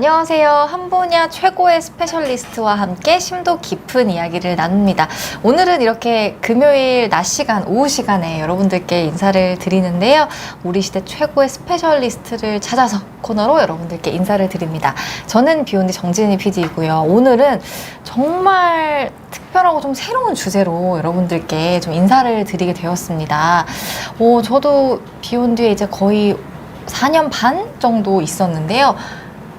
안녕하세요. 한 분야 최고의 스페셜리스트와 함께 심도 깊은 이야기를 나눕니다. 오늘은 이렇게 금요일 낮 시간, 오후 시간에 여러분들께 인사를 드리는데요. 우리 시대 최고의 스페셜리스트를 찾아서 코너로 여러분들께 인사를 드립니다. 저는 비욘디 정진희 PD이고요. 오늘은 정말 특별하고 좀 새로운 주제로 여러분들께 좀 인사를 드리게 되었습니다. 저도 비욘디에 이제 거의 4년 반 정도 있었는데요.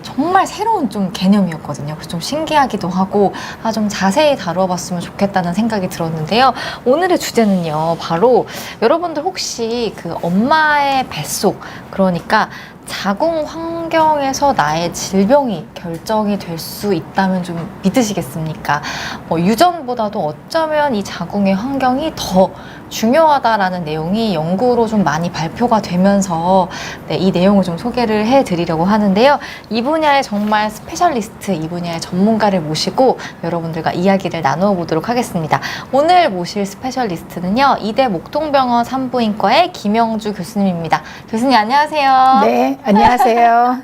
정말 새로운 좀 개념이었거든요. 그래서 좀 신기하기도 하고 좀 자세히 다뤄봤으면 좋겠다는 생각이 들었는데요. 오늘의 주제는요. 바로 여러분들 혹시 그 엄마의 뱃속, 그러니까 자궁 환경에서 나의 질병이 결정이 될 수 있다면 좀 믿으시겠습니까? 유전보다도 어쩌면 이 자궁의 환경이 더 중요하다라는 내용이 연구로 좀 많이 발표가 되면서 이 내용을 좀 소개를 해드리려고 하는데요. 이 분야의 정말 스페셜리스트, 이 분야의 전문가를 모시고 여러분들과 이야기를 나누어 보도록 하겠습니다. 오늘 모실 스페셜리스트는요. 이대 목동병원 산부인과의 김영주 교수님입니다. 교수님 안녕하세요. 네, 안녕하세요.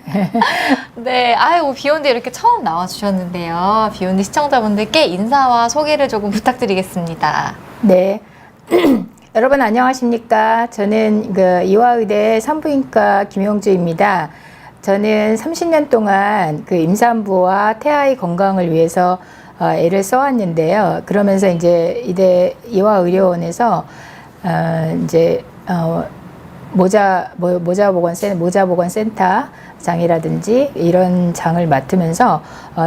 네, 비욘디 이렇게 처음 나와주셨는데요. 비욘디 시청자분들께 인사와 소개를 조금 부탁드리겠습니다. 네. 여러분 안녕하십니까? 저는 이화의대 산부인과 김용주입니다. 저는 30년 동안 임산부와 태아의 건강을 위해서 애를 써왔는데요. 그러면서 이제 이화의료원에서 모자보건센터장이라든지 이런 장을 맡으면서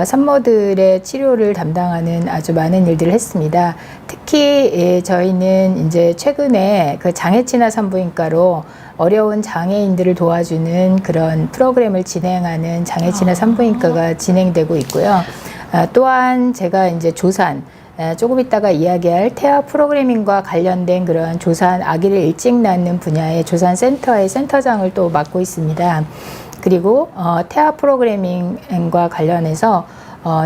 산모들의 치료를 담당하는 아주 많은 일들을 했습니다. 특히 저희는 이제 최근에 장애친화 산부인과로 어려운 장애인들을 도와주는 그런 프로그램을 진행하는 장애친화 산부인과가 진행되고 있고요. 또한 제가 이제 조산, 조금 이따가 이야기할 태아 프로그래밍과 관련된 그런 조산, 아기를 일찍 낳는 분야의 조산센터의 센터장을 또 맡고 있습니다. 그리고 태아 프로그래밍과 관련해서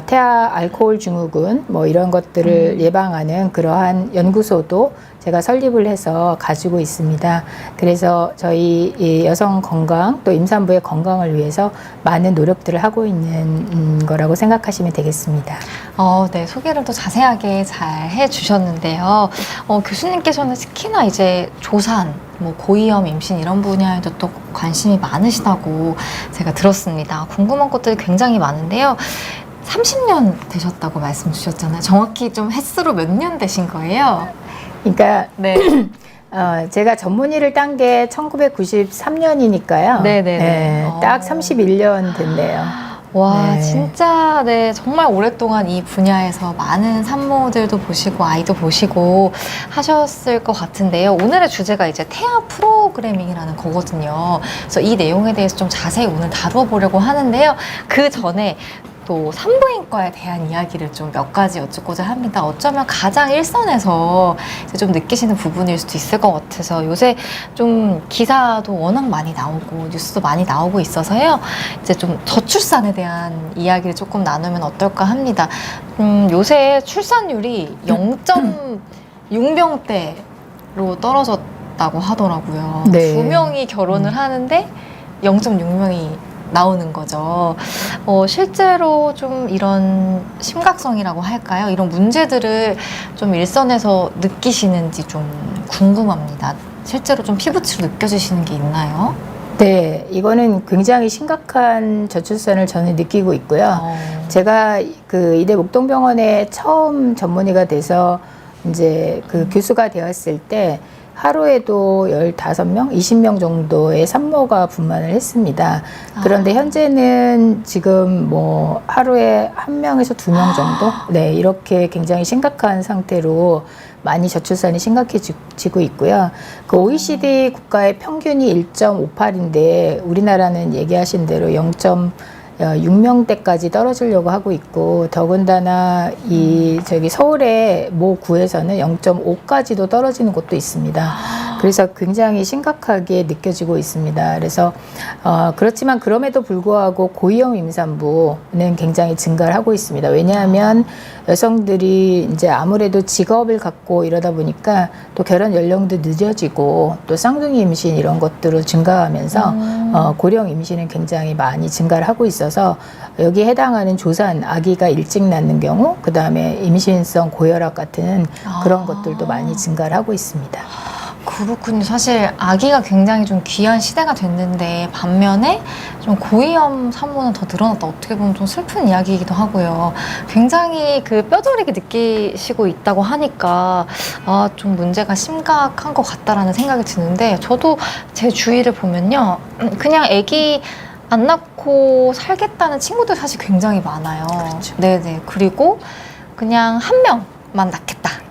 태아 알코올 증후군 이런 것들을 예방하는 그러한 연구소도 제가 설립을 해서 가지고 있습니다. 그래서 저희 이 여성 건강 또 임산부의 건강을 위해서 많은 노력들을 하고 있는 거라고 생각하시면 되겠습니다. 네, 소개를 또 자세하게 잘 해주셨는데요. 교수님께서는 특히나 이제 조산, 고위험 임신 이런 분야에도 또 관심이 많으시다고 제가 들었습니다. 궁금한 것들이 굉장히 많은데요. 30년 되셨다고 말씀 주셨잖아요. 정확히 좀 횟수로 몇 년 되신 거예요? 그러니까 네. 제가 전문의를 딴 게 1993년이니까요. 네네네. 네, 딱 31년 됐네요. 와, 네. 진짜, 네, 정말 오랫동안 이 분야에서 많은 산모들도 보시고, 아이도 보시고 하셨을 것 같은데요. 오늘의 주제가 이제 태아 프로그래밍이라는 거거든요. 그래서 이 내용에 대해서 좀 자세히 오늘 다뤄보려고 하는데요. 그 전에 또 산부인과에 대한 이야기를 좀 몇 가지 여쭙고자 합니다. 어쩌면 가장 일선에서 이제 좀 느끼시는 부분일 수도 있을 것 같아서 요새 좀 기사도 워낙 많이 나오고 뉴스도 많이 나오고 있어서요. 이제 좀 저출산에 대한 이야기를 조금 나누면 어떨까 합니다. 요새 출산율이 0.6명대로 떨어졌다고 하더라고요. 네. 2명이 결혼을 하는데 0.6명이 나오는 거죠. 실제로 좀 이런 심각성이라고 할까요? 이런 문제들을 좀 일선에서 느끼시는지 좀 궁금합니다. 실제로 좀 피부치로 느껴지시는 게 있나요? 네, 이거는 굉장히 심각한 저출산을 저는 느끼고 있고요. 제가 이대 목동병원에 처음 전문의가 돼서 이제 교수가 되었을 때 하루에도 15명, 20명 정도의 산모가 분만을 했습니다. 그런데 현재는 지금 하루에 1명에서 2명 정도? 네, 이렇게 굉장히 심각한 상태로 많이 저출산이 심각해지고 있고요. OECD 국가의 평균이 1.58인데 우리나라는 얘기하신 대로 0.6명대까지 떨어지려고 하고 있고, 더군다나 서울의 모 구에서는 0.5까지도 떨어지는 곳도 있습니다. 그래서 굉장히 심각하게 느껴지고 있습니다. 그래서 그렇지만 그럼에도 불구하고 고위험 임산부는 굉장히 증가를 하고 있습니다. 왜냐하면 여성들이 이제 아무래도 직업을 갖고 이러다 보니까 또 결혼 연령도 늦어지고 또 쌍둥이 임신 이런 것들로 증가하면서 고령 임신은 굉장히 많이 증가를 하고 있어서 여기에 해당하는 조산, 아기가 일찍 낳는 경우, 그 다음에 임신성 고혈압 같은 그런 것들도 많이 증가를 하고 있습니다. 그렇군요. 사실 아기가 굉장히 좀 귀한 시대가 됐는데 반면에 좀 고위험 산모는 더 늘어났다. 어떻게 보면 좀 슬픈 이야기이기도 하고요. 굉장히 그 뼈저리게 느끼시고 있다고 하니까 좀 문제가 심각한 것 같다라는 생각이 드는데 저도 제 주위를 보면요. 그냥 아기 안 낳고 살겠다는 친구들 사실 굉장히 많아요. 그렇죠. 네네. 그리고 그냥 한 명만 낳겠다.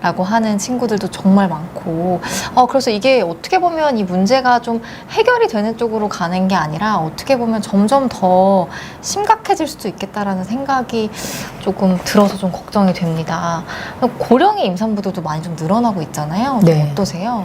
라고 하는 친구들도 정말 많고 그래서 이게 어떻게 보면 이 문제가 좀 해결이 되는 쪽으로 가는 게 아니라 어떻게 보면 점점 더 심각해질 수도 있겠다라는 생각이 조금 들어서 좀 걱정이 됩니다. 고령의 임산부들도 많이 좀 늘어나고 있잖아요. 네. 어떠세요?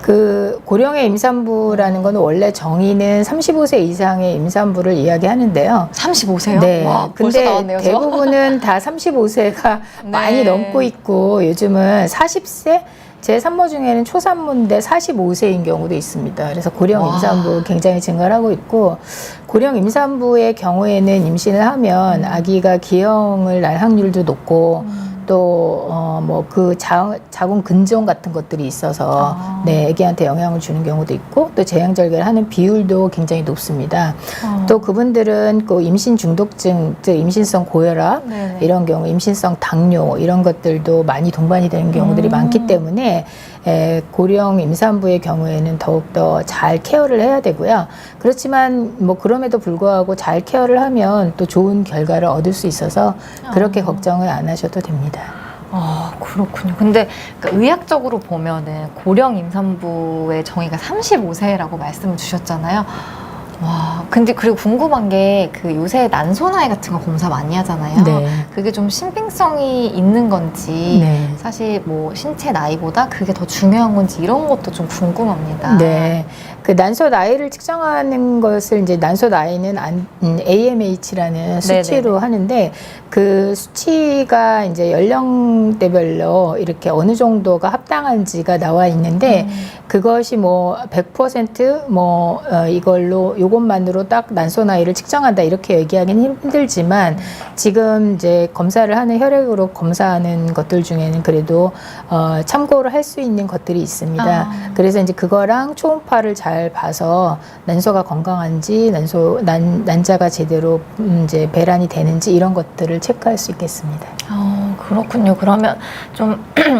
그 고령의 임산부라는 건 원래 정의는 35세 이상의 임산부를 이야기하는데요. 35세요? 네. 와, 벌써 근데 나왔네요. 저. 대부분은 다 35세가 네. 많이 넘고 있고 요즘은 40세 제 산모 중에는 초산모인데 45세인 경우도 있습니다. 그래서 고령 와. 임산부 굉장히 증가를 하고 있고 고령 임산부의 경우에는 임신을 하면 아기가 기형을 날 확률도 높고 또 뭐 그 자궁 근종 같은 것들이 있어서 네, 아기한테 영향을 주는 경우도 있고 또 제왕절개를 하는 비율도 굉장히 높습니다. 또 그분들은 그 임신 중독증, 즉 임신성 고혈압 네네. 이런 경우, 임신성 당뇨 이런 것들도 많이 동반이 되는 경우들이 많기 때문에 고령 임산부의 경우에는 더욱더 잘 케어를 해야 되고요. 그렇지만 뭐 그럼에도 불구하고 잘 케어를 하면 또 좋은 결과를 얻을 수 있어서 그렇게 걱정을 안 하셔도 됩니다. 그렇군요. 근데 그러니까 의학적으로 보면은 고령 임산부의 정의가 35세라고 말씀을 주셨잖아요. 와, 근데 그리고 궁금한 게 그 요새 난소나이 같은 거 검사 많이 하잖아요. 네. 그게 좀 신빙성이 있는 건지 네. 사실 뭐 신체 나이보다 그게 더 중요한 건지 이런 것도 좀 궁금합니다. 네. 그 난소 나이를 측정하는 것을 이제 난소 나이는 AMH라는 수치로 네네네. 하는데 그 수치가 이제 연령대별로 이렇게 어느 정도가 합당한지가 나와 있는데 그것이 뭐 100% 이걸로 요것만으로 딱 난소 나이를 측정한다 이렇게 얘기하기는 힘들지만 지금 이제 검사를 하는 혈액으로 검사하는 것들 중에는 그래도 참고를 할 수 있는 것들이 있습니다. 그래서 이제 그거랑 초음파를 잘 봐서 난소가 건강한지 난자가 제대로 이제 배란이 되는지 이런 것들을 체크할 수 있겠습니다. 그렇군요. 그러면 좀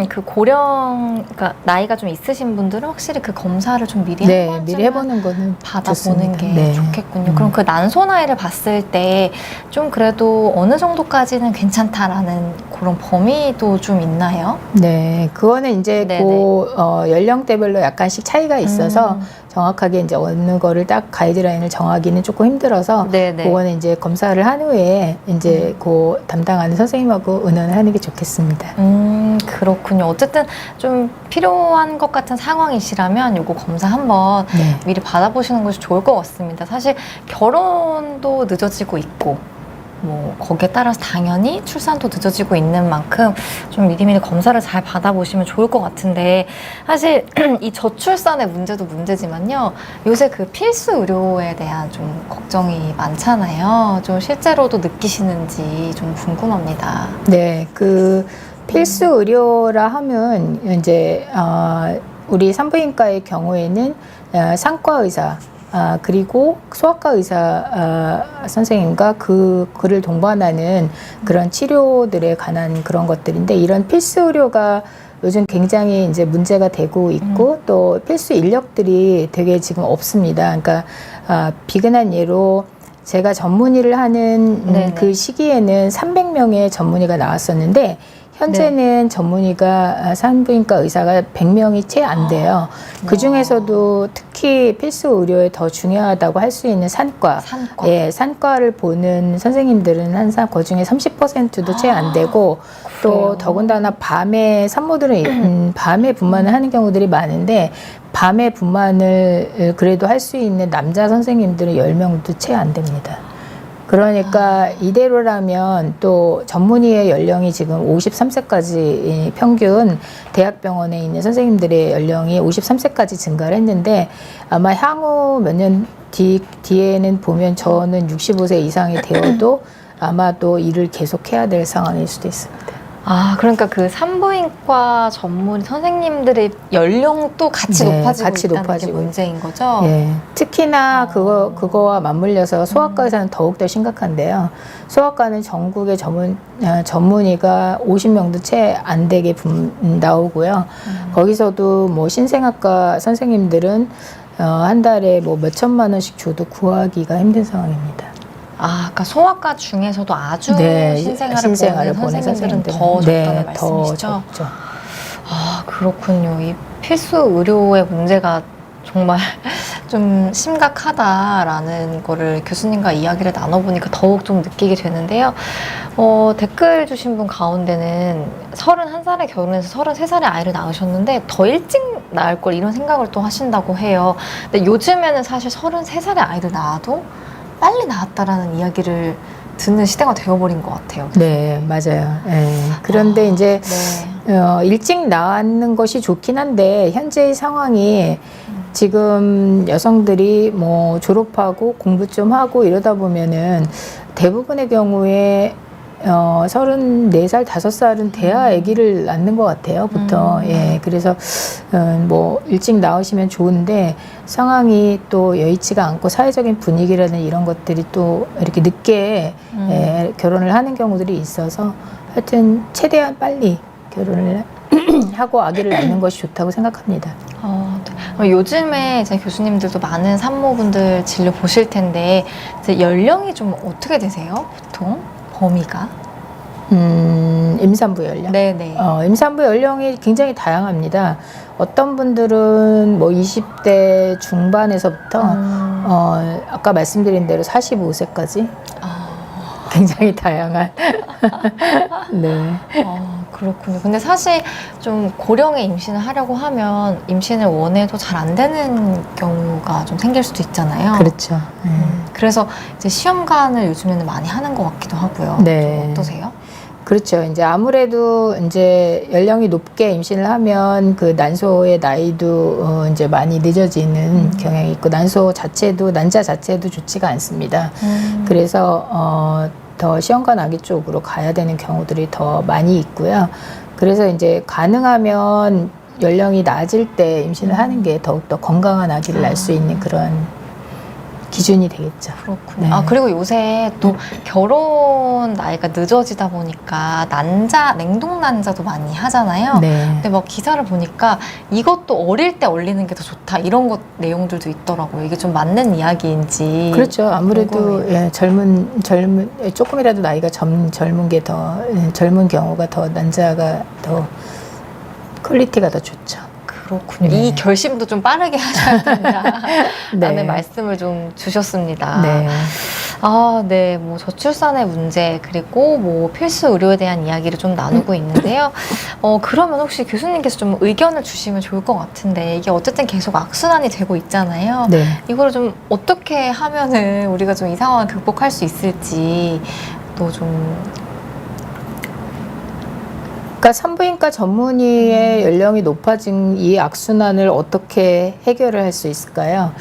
그 고령, 그러니까 나이가 좀 있으신 분들은 확실히 그 검사를 좀 미리 네, 한 미리 해보는 거는 받아보는 좋습니다. 게 네. 좋겠군요. 그럼 그 난소 나이를 봤을 때 좀 그래도 어느 정도까지는 괜찮다라는 그런 범위도 좀 있나요? 네, 그거는 이제 네네. 그 연령대별로 약간씩 차이가 있어서 정확하게 이제 어느 거를 딱 가이드라인을 정하기는 조금 힘들어서 네네. 그거는 이제 검사를 한 후에 이제 그 담당하는 선생님하고 의논을 하는 게 좋겠습니다. 그렇군요. 어쨌든 좀 필요한 것 같은 상황이시라면 요거 검사 한번 네. 미리 받아보시는 것이 좋을 것 같습니다. 사실 결혼도 늦어지고 있고 뭐 거기에 따라서 당연히 출산도 늦어지고 있는 만큼 좀 미리미리 검사를 잘 받아보시면 좋을 것 같은데 사실 이 저출산의 문제도 문제지만요. 요새 그 필수 의료에 대한 좀 걱정이 많잖아요. 좀 실제로도 느끼시는지 좀 궁금합니다. 네, 그 필수 의료라 하면 이제 우리 산부인과의 경우에는 상과 의사 그리고 소아과 의사 선생님과 그를 동반하는 그런 치료들에 관한 그런 것들인데 이런 필수 의료가 요즘 굉장히 이제 문제가 되고 있고 또 필수 인력들이 되게 지금 없습니다. 그러니까 비근한 예로 제가 전문의를 하는 그 시기에는 300명의 전문의가 나왔었는데 현재는 전문의가 산부인과 의사가 100명이 채 안 돼요. 그 중에서도 특히 필수 의료에 더 중요하다고 할 수 있는 산과. 예, 산과를 보는 선생님들은 항상 그 중에 30%도 채 안 되고 또 그래요? 더군다나 밤에 산모들은 밤에 분만을 하는 경우들이 많은데 밤에 분만을 그래도 할 수 있는 남자 선생님들은 10명도 채 안 됩니다. 그러니까 이대로라면 또 전문의의 연령이 지금 53세까지 평균 대학병원에 있는 선생님들의 연령이 53세까지 증가를 했는데 아마 향후 몇 년 뒤에는 보면 저는 65세 이상이 되어도 아마도 일을 계속해야 될 상황일 수도 있습니다. 아, 그러니까 그 산부인과 전문 선생님들의 연령도 같이 네, 높아지고 같이 있다는 높아지고 게 문제인 거죠? 예, 특히나 그거와 맞물려서 소아과에서는 더욱더 심각한데요. 소아과는 전국의 전문의가 50명도 채 안 되게 나오고요. 거기서도 뭐 신생아과 선생님들은 한 달에 뭐 몇 천만 원씩 줘도 구하기가 힘든 상황입니다. 아, 그러니까 소아과 중에서도 아주 네, 신생아를 보는 선생님들은 더 적다는 말씀이시죠? 더 적죠. 아, 그렇군요. 이 필수 의료의 문제가 정말 좀 심각하다라는 거를 교수님과 이야기를 나눠보니까 더욱 좀 느끼게 되는데요. 댓글 주신 분 가운데는 31살에 결혼해서 33살에 아이를 낳으셨는데 더 일찍 낳을 걸 이런 생각을 또 하신다고 해요. 근데 요즘에는 사실 33살에 아이를 낳아도 빨리 낳았다라는 이야기를 듣는 시대가 되어버린 것 같아요. 네, 맞아요. 예. 그런데 이제 네. 일찍 낳는 것이 좋긴 한데 현재의 상황이 지금 여성들이 뭐 졸업하고 공부 좀 하고 이러다 보면은 대부분의 경우에 34살, 5살은 돼야 아기를 낳는 것 같아요, 보통. 예, 그래서, 뭐, 일찍 낳으시면 좋은데, 상황이 또 여의치가 않고 사회적인 분위기라든 이런 것들이 또 이렇게 늦게 예, 결혼을 하는 경우들이 있어서, 하여튼, 최대한 빨리 결혼을 하고 아기를 낳는 것이 좋다고 생각합니다. 네. 요즘에 이제 교수님들도 많은 산모분들 진료 보실 텐데, 이제 연령이 좀 어떻게 되세요, 보통? 범위가? 임산부 연령. 네네. 임산부 연령이 굉장히 다양합니다. 어떤 분들은 뭐 20대 중반에서부터 아까 말씀드린 대로 45세까지 굉장히 다양한. 네. 그렇군요. 근데 사실 좀 고령에 임신을 하려고 하면 임신을 원해도 잘 안 되는 경우가 좀 생길 수도 있잖아요. 그렇죠. 그래서 이제 시험관을 요즘에는 많이 하는 것 같기도 하고요. 네. 좀 어떠세요? 그렇죠. 이제 아무래도 이제 연령이 높게 임신을 하면 그 난소의 나이도 이제 많이 늦어지는 경향이 있고 난자 자체도 좋지가 않습니다. 그래서 더 시험관 아기 쪽으로 가야 되는 경우들이 더 많이 있고요. 그래서 이제 가능하면 연령이 낮을 때 임신을 하는 게 더욱더 건강한 아기를 낳을 수 있는 그런 기준이 되겠죠. 그렇군요. 네. 그리고 요새 또 결혼 나이가 늦어지다 보니까 냉동 난자도 많이 하잖아요. 네. 근데 막 기사를 보니까 이것도 어릴 때 얼리는 게 더 좋다 이런 것 내용들도 있더라고요. 이게 좀 맞는 이야기인지. 그렇죠. 아무래도 예, 조금이라도 나이가 젊은 게 더 젊은 경우가 더 난자가 더 퀄리티가 더 좋죠. 그렇군요. 네. 이 결심도 좀 빠르게 하셔야 된다라는 네. 말씀을 좀 주셨습니다. 네. 네. 뭐 저출산의 문제 그리고 뭐 필수 의료에 대한 이야기를 좀 나누고 있는데요. 그러면 혹시 교수님께서 좀 의견을 주시면 좋을 것 같은데 이게 어쨌든 계속 악순환이 되고 있잖아요. 네. 이거를 좀 어떻게 하면은 우리가 좀 이 상황을 극복할 수 있을지 또 좀 그러니까 산부인과 전문의의 연령이 높아진 이 악순환을 어떻게 해결을 할 수 있을까요?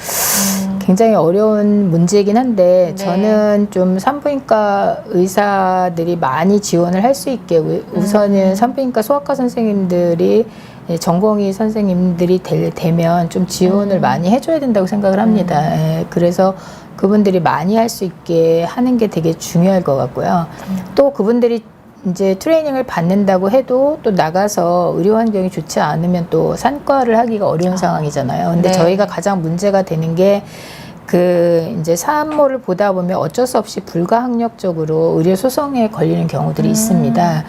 굉장히 어려운 문제이긴 한데 네. 저는 좀 산부인과 의사들이 많이 지원을 할 수 있게 우선은 산부인과 소아과 선생님들이 전공의 선생님들이 되면 좀 지원을 많이 해줘야 된다고 생각을 합니다. 예, 그래서 그분들이 많이 할 수 있게 하는 게 되게 중요할 것 같고요. 또 그분들이 이제 트레이닝을 받는다고 해도 또 나가서 의료 환경이 좋지 않으면 또 산과를 하기가 어려운 상황이잖아요. 근데 네. 저희가 가장 문제가 되는 게 이제 산모를 보다 보면 어쩔 수 없이 불가항력적으로 의료 소송에 걸리는 경우들이 있습니다.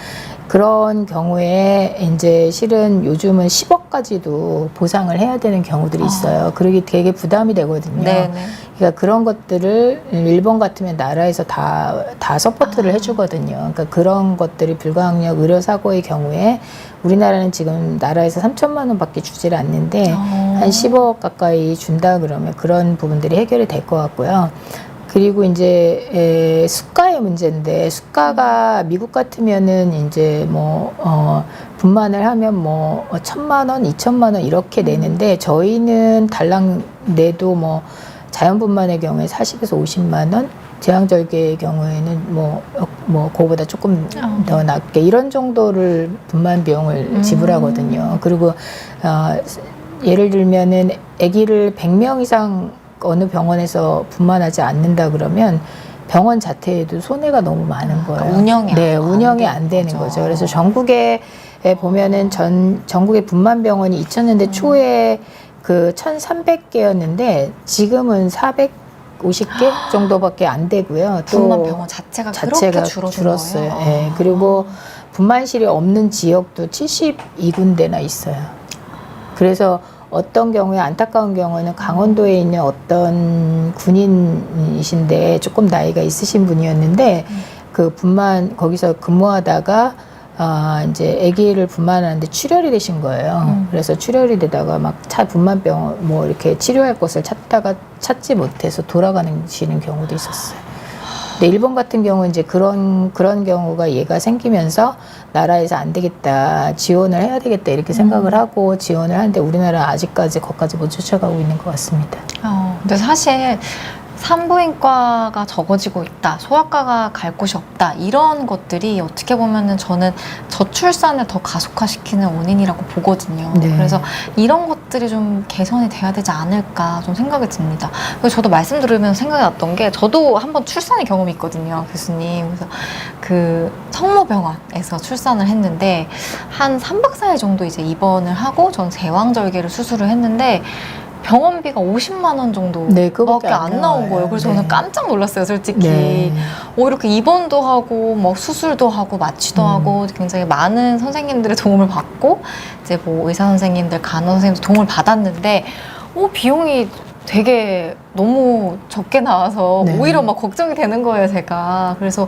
그런 경우에 이제 실은 요즘은 10억까지도 보상을 해야 되는 경우들이 있어요. 그러기 되게 부담이 되거든요. 네네. 그러니까 그런 것들을 일본 같으면 나라에서 다 서포트를 해주거든요. 그러니까 그런 것들이 불가항력 의료사고의 경우에 우리나라는 지금 나라에서 3천만 원밖에 주지를 않는데 한 10억 가까이 준다 그러면 그런 부분들이 해결이 될 것 같고요. 그리고 이제 수가의 문제인데 수가가 미국 같으면은 이제 분만을 하면 1,000만 원, 2,000만 원 이렇게 내는데 저희는 달랑 내도 자연분만의 경우에 40에서 50만 원, 제왕절개의 경우에는 그거보다 조금 더 낮게 이런 정도를 분만 비용을 지불하거든요. 그리고 예를 들면은 아기를 100명 이상 어느 병원에서 분만하지 않는다 그러면 병원 자체에도 손해가 너무 많은 거예요. 그러니까 운영이 운영이 안 되는 거죠. 그래서 전국에 보면은 전국의 분만병원이 2000년대 초에 그 1,300개였는데 지금은 450개 정도밖에 안 되고요. 분만 병원 자체가 그렇게 줄었어요. 거예요? 네. 그리고 분만실이 없는 지역도 72군데나 있어요. 그래서 어떤 경우에 안타까운 경우는 강원도에 있는 어떤 군인이신데 조금 나이가 있으신 분이었는데 그 분만 거기서 근무하다가 이제 아기를 분만하는데 출혈이 되신 거예요. 그래서 출혈이 되다가 막 분만병 이렇게 치료할 곳을 찾다가 찾지 못해서 돌아가시는 경우도 있었어요. 근데 일본 같은 경우는 이제 그런 경우가 얘가 생기면서 나라에서 안 되겠다, 지원을 해야 되겠다 이렇게 생각을 하고 지원을 하는데 우리나라 아직까지 거기까지 못 쫓아가고 있는 것 같습니다. 근데 사실 산부인과가 적어지고 있다, 소아과가 갈 곳이 없다, 이런 것들이 어떻게 보면은 저는 저출산을 더 가속화시키는 원인이라고 보거든요. 네. 그래서 이런 것들이 좀 개선이 돼야 되지 않을까 좀 생각이 듭니다. 그래서 저도 말씀 들으면서 생각이 났던 게 저도 한번 출산의 경험이 있거든요, 교수님. 그래서 그 성모병원에서 출산을 했는데 한 3박 4일 정도 이제 입원을 하고 전 제왕절개를 수술을 했는데 병원비가 50만 원 정도밖에 안 나온 거예요. 그래서 저는 깜짝 놀랐어요, 솔직히. 네. 이렇게 입원도 하고, 수술도 하고, 마취도 하고, 굉장히 많은 선생님들의 도움을 받고, 이제 의사 선생님들, 간호 선생님들 도움을 받았는데, 비용이 되게 너무 적게 나와서 네. 오히려 막 걱정이 되는 거예요, 제가. 그래서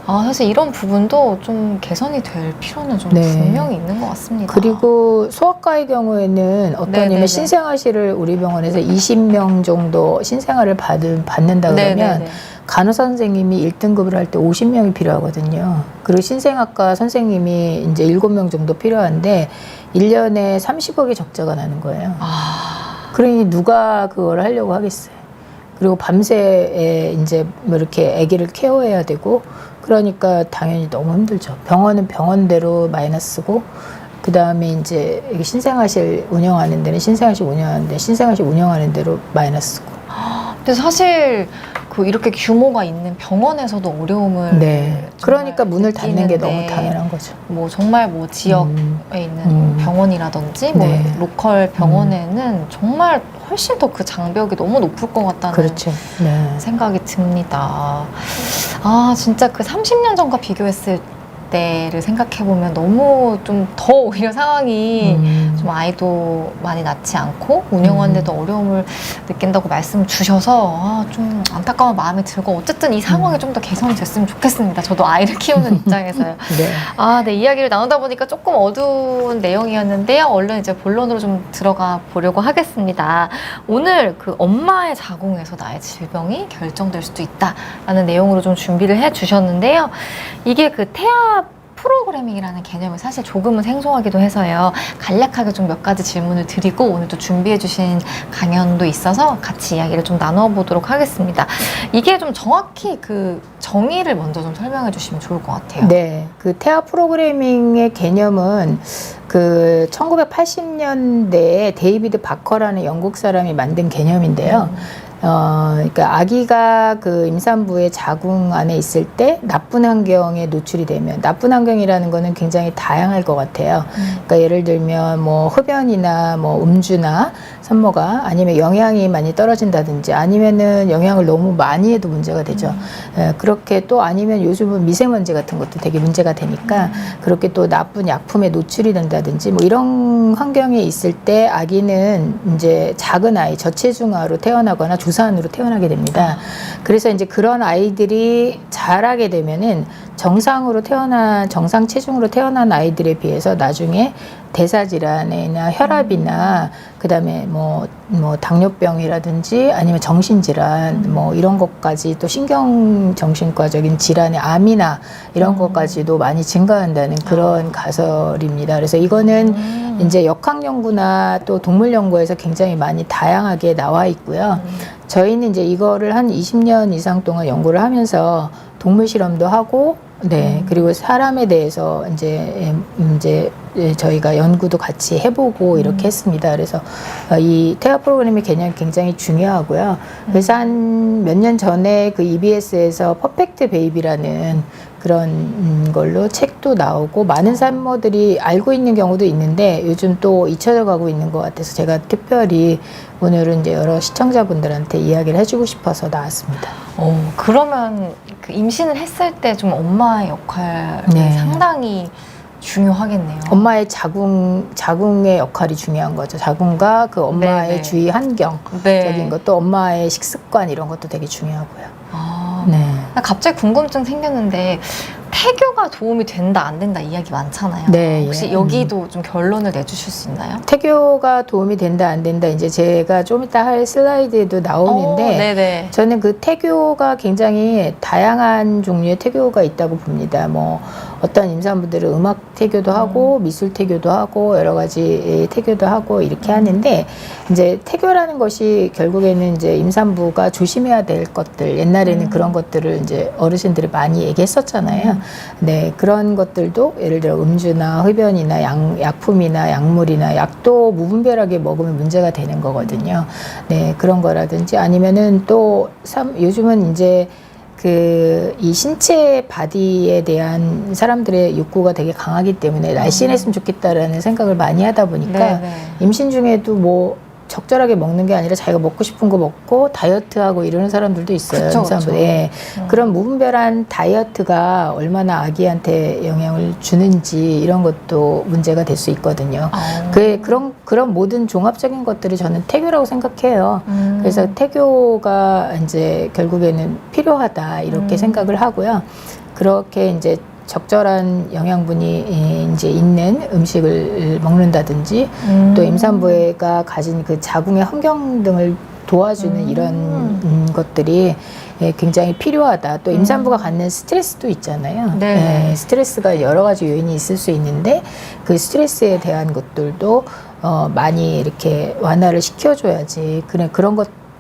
사실 이런 부분도 좀 개선이 될 필요는 좀 네. 분명히 있는 것 같습니다. 그리고 소아과의 경우에는 어떠냐면 신생아실을 우리 병원에서 20명 정도 신생아를 받는다 그러면 네네네. 간호사 선생님이 1등급을 할 때 50명이 필요하거든요. 그리고 신생아과 선생님이 이제 7명 정도 필요한데 1년에 30억의 적자가 나는 거예요. 그러니 누가 그걸 하려고 하겠어요. 그리고 밤새 이제 이렇게 아기를 케어해야 되고 그러니까 당연히 너무 힘들죠. 병원은 병원대로 마이너스고 그 다음에 이제 신생아실 운영하는 데는 신생아실 운영하는 대로 마이너스고. 근데 사실 이렇게 규모가 있는 병원에서도 어려움을 그러니까 문을 닫는 게 느끼는데 너무 당연한 거죠. 정말 지역에 있는 병원이라든지 로컬 병원에는 정말 훨씬 더 그 장벽이 너무 높을 것 같다는 그렇죠. 생각이 듭니다. 진짜 그 30년 전과 비교했을 때를 생각해보면 너무 좀 더 오히려 상황이 좀 아이도 많이 낳지 않고 운영하는데도 어려움을 느낀다고 말씀을 주셔서 좀 안타까운 마음이 들고 어쨌든 이 상황이 좀 더 개선이 됐으면 좋겠습니다. 저도 아이를 키우는 입장에서요. 네, 이야기를 나누다 보니까 조금 어두운 내용이었는데요. 얼른 이제 본론으로 좀 들어가 보려고 하겠습니다. 오늘 그 엄마의 자궁에서 나의 질병이 결정될 수도 있다라는 내용으로 좀 준비를 해주셨는데요. 이게 그 태아 프로그래밍이라는 개념이 사실 조금은 생소하기도 해서요. 간략하게 좀 몇 가지 질문을 드리고 오늘 또 준비해 주신 강연도 있어서 같이 이야기를 좀 나눠보도록 하겠습니다. 이게 좀 정확히 그 정의를 먼저 좀 설명해 주시면 좋을 것 같아요. 네, 그 태아 프로그래밍의 개념은 그 1980년대에 데이비드 바커라는 영국 사람이 만든 개념인데요. 그러니까 아기가 그 임산부의 자궁 안에 있을 때 나쁜 환경에 노출이 되면, 나쁜 환경이라는 거는 굉장히 다양할 것 같아요. 그러니까 예를 들면 뭐 흡연이나 뭐 음주나 산모가, 아니면 영양이 많이 떨어진다든지, 아니면은 영양을 너무 많이 해도 문제가 되죠. 그렇게 또 아니면 요즘은 미세먼지 같은 것도 되게 문제가 되니까 그렇게 또 나쁜 약품에 노출이 된다든지 뭐 이런 환경에 있을 때 아기는 이제 작은 아이, 저체중아로 태어나거나 조산으로 태어나게 됩니다. 그래서 이제 그런 아이들이 자라게 되면은 정상 체중으로 태어난 아이들에 비해서 나중에 대사질환이나 혈압이나 그다음에 뭐 당뇨병이라든지 아니면 정신질환 뭐 이런 것까지, 또 신경정신과적인 질환의 암이나 이런 것까지도 많이 증가한다는 그런 가설입니다. 그래서 이거는 이제 역학 연구나 또 동물 연구에서 굉장히 많이 다양하게 나와 있고요. 저희는 이제 이거를 한 20년 이상 동안 연구를 하면서 동물 실험도 하고, 네, 그리고 사람에 대해서 이제 저희가 연구도 같이 해보고 이렇게 했습니다. 그래서 이 태아 프로그램의 개념이 굉장히 중요하고요. 그래서 한 몇 년 전에 그 EBS에서 퍼펙트 베이비라는 그런 걸로 책도 나오고 많은 산모들이 알고 있는 경우도 있는데 요즘 또 잊혀져 가고 있는 것 같아서 제가 특별히 오늘은 이제 여러 시청자분들한테 이야기를 해주고 싶어서 나왔습니다. 그러면 그 임신을 했을 때 좀 엄마의 역할이 네. 상당히 중요하겠네요. 엄마의 자궁의 역할이 중요한 거죠. 자궁과 그 엄마의 네네. 주위 환경적인 것도, 엄마의 식습관 이런 것도 되게 중요하고요. 네. 갑자기 궁금증 생겼는데 태교가 도움이 된다 안 된다 이야기 많잖아요. 네, 혹시 예. 여기도 좀 결론을 내주실 수 있나요? 태교가 도움이 된다 안 된다, 이제 제가 좀 이따 할 슬라이드에도 나오는데 네네. 저는 그 태교가 굉장히 다양한 종류의 태교가 있다고 봅니다. 뭐 어떤 임산부들은 음악 태교도 하고 미술 태교도 하고 여러 가지 태교도 하고 이렇게 하는데, 이제 태교라는 것이 결국에는 이제 임산부가 조심해야 될 것들, 옛날에는 그런 것들을 이제 어르신들이 많이 얘기했었잖아요. 네, 그런 것들도 예를 들어 음주나 흡연이나 약품이나 약물이나 약도 무분별하게 먹으면 문제가 되는 거거든요. 네, 그런 거라든지 아니면은 또 요즘은 이제 이 신체 바디에 대한 사람들의 욕구가 되게 강하기 때문에 날씬했으면 좋겠다라는 생각을 많이 하다 보니까 네네. 임신 중에도 뭐 적절하게 먹는 게 아니라 자기가 먹고 싶은 거 먹고 다이어트하고 이러는 사람들도 있어요. 그쵸, 임산부에. 그쵸. 그런 무분별한 다이어트가 얼마나 아기한테 영향을 주는지 이런 것도 문제가 될 수 있거든요. 그런 모든 종합적인 것들이 저는 태교라고 생각해요. 그래서 태교가 이제 결국에는 필요하다 이렇게 생각을 하고요. 그렇게 이제 적절한 영양분이 이제 있는 음식을 먹는다든지 또 임산부가 가진 그 자궁의 환경 등을 도와주는 이런 것들이 굉장히 필요하다. 또 임산부가 갖는 스트레스도 있잖아요. 네. 스트레스가 여러 가지 요인이 있을 수 있는데 그 스트레스에 대한 것들도 많이 이렇게 완화를 시켜줘야지.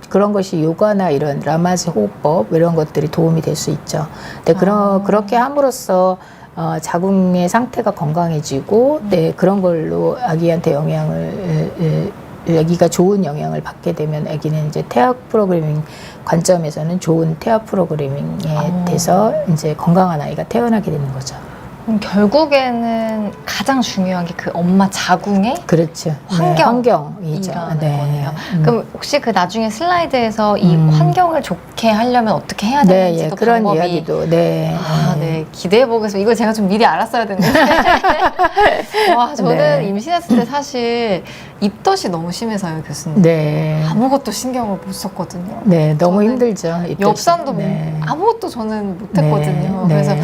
그런 것이 요가나 이런 라마즈 호흡법 이런 것들이 도움이 될 수 있죠. 근데 그렇게 함으로써 자궁의 상태가 건강해지고, 네, 그런 걸로 아기한테 아기가 좋은 영향을 받게 되면 아기는 이제 태아 프로그래밍 관점에서는 좋은 태아 프로그래밍에 돼서 이제 건강한 아이가 태어나게 되는 거죠. 그럼 결국에는 가장 중요한 게 그 엄마 자궁의 그렇죠. 환경이죠. 이라는 네. 거네요. 그럼 혹시 그 나중에 슬라이드에서 이 환경을 좋게 하려면 어떻게 해야 네, 되는지도 그런 방법이 이야기도. 네. 네, 기대해 보겠습니다. 이거 제가 좀 미리 알았어야 됐는데. 와, 저는 네. 임신했을 때 사실 입덧이 너무 심해서요, 교수님. 네. 아무것도 신경을 못 썼거든요. 네, 너무 저는 힘들죠. 엽산도 네. 아무것도 저는 못했거든요. 네, 그래서 네.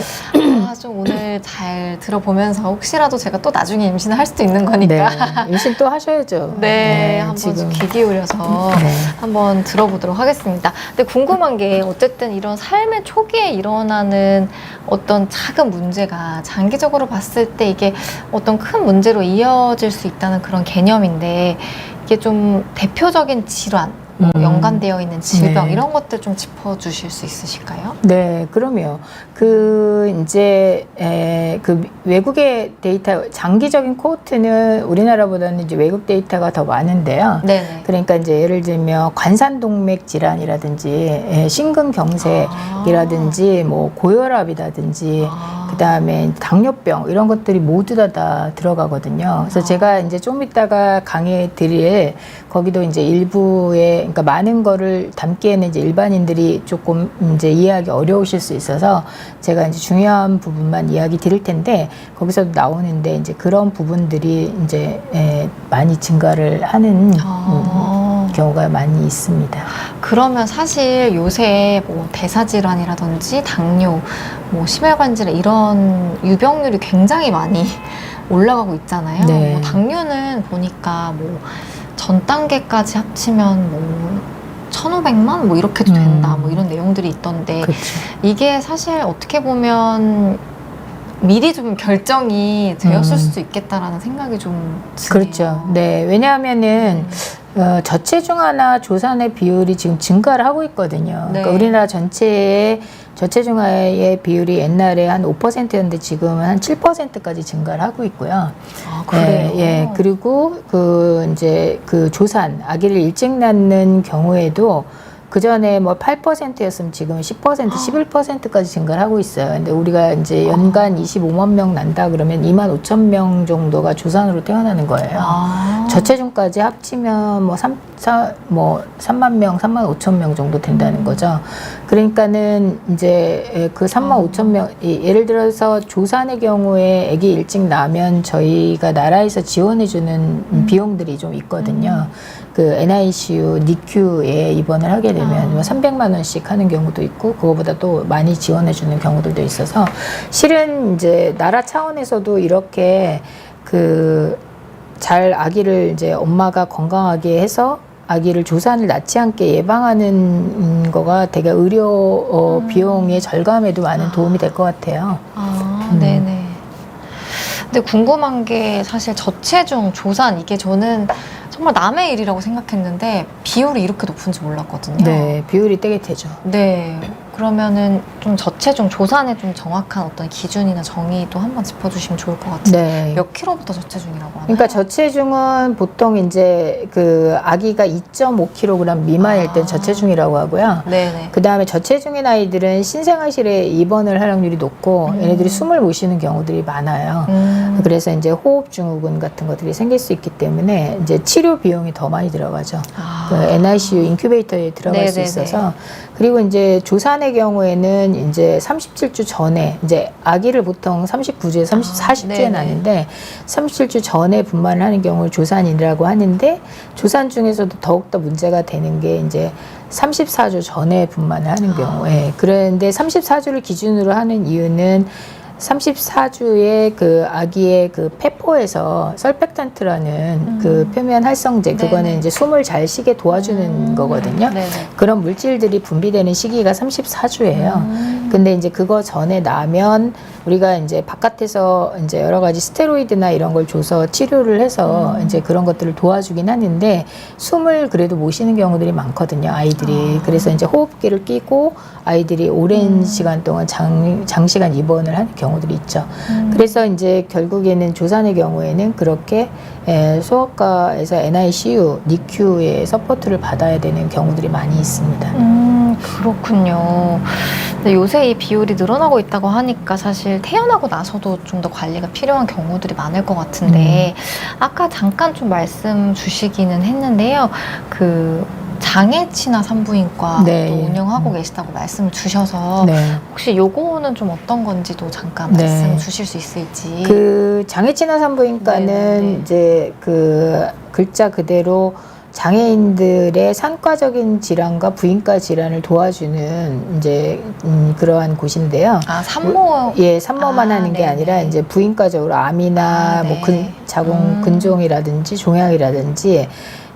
좀 오늘 잘 들어보면서 혹시라도 제가 또 나중에 임신을 할 수도 있는 거니까. 네. 임신 또 하셔야죠. 네, 한번 좀 귀 기울여서 네. 한번 들어보도록 하겠습니다. 근데 궁금한 게 어쨌든 이런 삶의 초기에 일어나는 어떤 작은 문제가 장기적으로 봤을 때 이게 어떤 큰 문제로 이어질 수 있다는 그런 개념인데, 이게 좀 대표적인 질환 연관되어 있는 질병 네. 이런 것들 좀 짚어주실 수 있으실까요? 네, 그럼요. 그 외국의 데이터, 장기적인 코호트는 우리나라보다는 이제 외국 데이터가 더 많은데요. 네네. 그러니까 이제 예를 들면 관상동맥 질환이라든지 심근경색이라든지 뭐 고혈압이라든지 그다음에 당뇨병 이런 것들이 모두 다 들어가거든요. 그래서 제가 이제 좀 이따가 강의 드릴 거기도 이제 일부에 그러니까 많은 거를 담기에는 이제 일반인들이 조금 이제 이해하기 어려우실 수 있어서 제가 이제 중요한 부분만 이야기 드릴 텐데 거기서도 나오는데 이제 그런 부분들이 이제 많이 증가를 하는 경우가 많이 있습니다. 그러면 사실 요새 뭐 대사질환이라든지 당뇨, 뭐 심혈관 질환 이런 유병률이 굉장히 많이 올라가고 있잖아요. 네. 뭐 당뇨는 보니까 뭐 전 단계까지 합치면 뭐 1,500만 뭐 이렇게도 된다 뭐 이런 내용들이 있던데 그렇죠. 이게 사실 어떻게 보면 미리 좀 결정이 되었을 수도 있겠다라는 생각이 좀 드네요. 그렇죠. 네, 왜냐하면은 저체중아나 조산의 비율이 지금 증가를 하고 있거든요. 네. 그러니까 우리나라 전체의 저체중아의 비율이 옛날에 한 5%였는데 지금은 한 7%까지 증가를 하고 있고요. 아, 그래요? 예. 그리고 이제 조산, 아기를 일찍 낳는 경우에도 그 전에 뭐 8%였으면 지금 10%, 11%까지 증가를 하고 있어요. 근데 우리가 이제 연간 25만 명 난다 그러면 2만 5천 명 정도가 조산으로 태어나는 거예요. 저체중까지 합치면 뭐 3만 명, 3만 5천 명 정도 된다는 거죠. 그러니까는 이제 그 3만 5천 명, 예를 들어서 조산의 경우에 아기 일찍 나면 저희가 나라에서 지원해주는 비용들이 좀 있거든요. 그 NICU, NICU에 입원을 하게 되면 뭐 300만 원씩 하는 경우도 있고 그거보다 또 많이 지원해주는 경우들도 있어서 실은 이제 나라 차원에서도 이렇게 잘 아기를 이제 엄마가 건강하게 해서 아기를 조산을 낳지 않게 예방하는 거가 되게 의료 비용의 절감에도 많은 도움이 될 것 같아요. 네네. 근데 궁금한 게 사실 저체중, 조산 이게 저는 정말 남의 일이라고 생각했는데 비율이 이렇게 높은지 몰랐거든요. 네, 비율이 되게 되죠. 네. 그러면은 좀 저체중, 조산의 좀 정확한 어떤 기준이나 정의도 한번 짚어주시면 좋을 것 같은데 네. 몇 킬로부터 저체중이라고 하나요? 그러니까 저체중은 보통 이제 그 아기가 2.5kg 미만일 땐 저체중이라고 하고요. 네네. 그 다음에 저체중인 아이들은 신생아실에 입원을 할 확률이 높고 얘네들이 숨을 못 쉬는 경우들이 많아요. 그래서 이제 호흡 증후군 같은 것들이 생길 수 있기 때문에 이제 치료 비용이 더 많이 들어가죠. 그 NICU 인큐베이터에 들어갈 수 네네네. 있어서 그리고 이제 조산의 경우에는 이제 37주 전에 이제 아기를 보통 39주에서 40주에 네네. 낳는데 37주 전에 분만을 하는 경우를 조산이라고 하는데 조산 중에서도 더욱더 문제가 되는 게 이제 34주 전에 분만을 하는 경우에 그런데 34주를 기준으로 하는 이유는 34주에 그 아기의 그 폐포에서 설펙탄트라는 그 표면 활성제 그거는 네네. 이제 숨을 잘 쉬게 도와주는 거거든요. 네네. 그런 물질들이 분비되는 시기가 34주예요. 근데 이제 그거 전에 나면 우리가 이제 바깥에서 이제 여러 가지 스테로이드나 이런 걸 줘서 치료를 해서 이제 그런 것들을 도와주긴 하는데 숨을 그래도 못 쉬는 경우들이 많거든요, 아이들이. 그래서 이제 호흡기를 끼고 아이들이 오랜 시간 동안 장시간 입원을 하는 경우들이 있죠. 그래서 이제 결국에는 조산의 경우에는 그렇게 소아과에서 NICU, NICU의 서포트를 받아야 되는 경우들이 많이 있습니다. 그렇군요. 근데 요새 이 비율이 늘어나고 있다고 하니까 사실 태어나고 나서도 좀 더 관리가 필요한 경우들이 많을 것 같은데 아까 잠깐 좀 말씀 주시기는 했는데요. 그 장애치나 산부인과 네. 또 운영하고 계시다고 말씀 주셔서 네. 혹시 요거는 좀 어떤 건지도 잠깐 네. 말씀 주실 수 있을지. 그 장애치나 산부인과는 네네네. 이제 그 글자 그대로 장애인들의 산과적인 질환과 부인과 질환을 도와주는 이제 그러한 곳인데요. 산모. 예, 산모만 하는 게 네네. 아니라 이제 부인과적으로 암이나 네. 뭐 자궁 근종이라든지 종양이라든지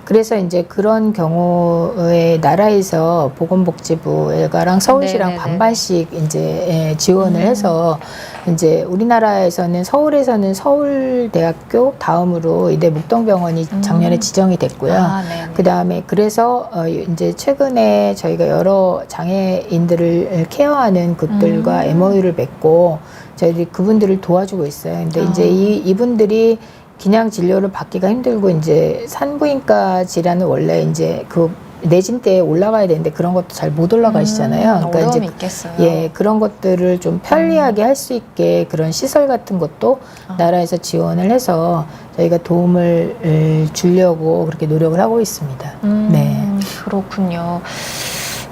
그래서 이제 그런 경우에 나라에서 보건복지부랑 서울시랑 네네네네. 반반씩 이제 지원을 해서 이제 우리나라에서는 서울에서는 서울대학교 다음으로 이대 묵동병원이 작년에 지정이 됐고요. 아, 네. 그 다음에 그래서 이제 최근에 저희가 여러 장애인들을 케어하는 극들과 MOU를 맺고 저희들이 그분들을 도와주고 있어요. 근데 이제 이분들이 그냥 진료를 받기가 힘들고 이제 산부인과 질환은 원래 이제 그 내진대에 올라가야 되는데 그런 것도 잘 못 올라가시잖아요. 어려움이 이제 있겠어요. 예, 그런 것들을 좀 편리하게 할 수 있게 그런 시설 같은 것도 나라에서 지원을 해서 저희가 도움을 주려고 그렇게 노력을 하고 있습니다. 네. 그렇군요.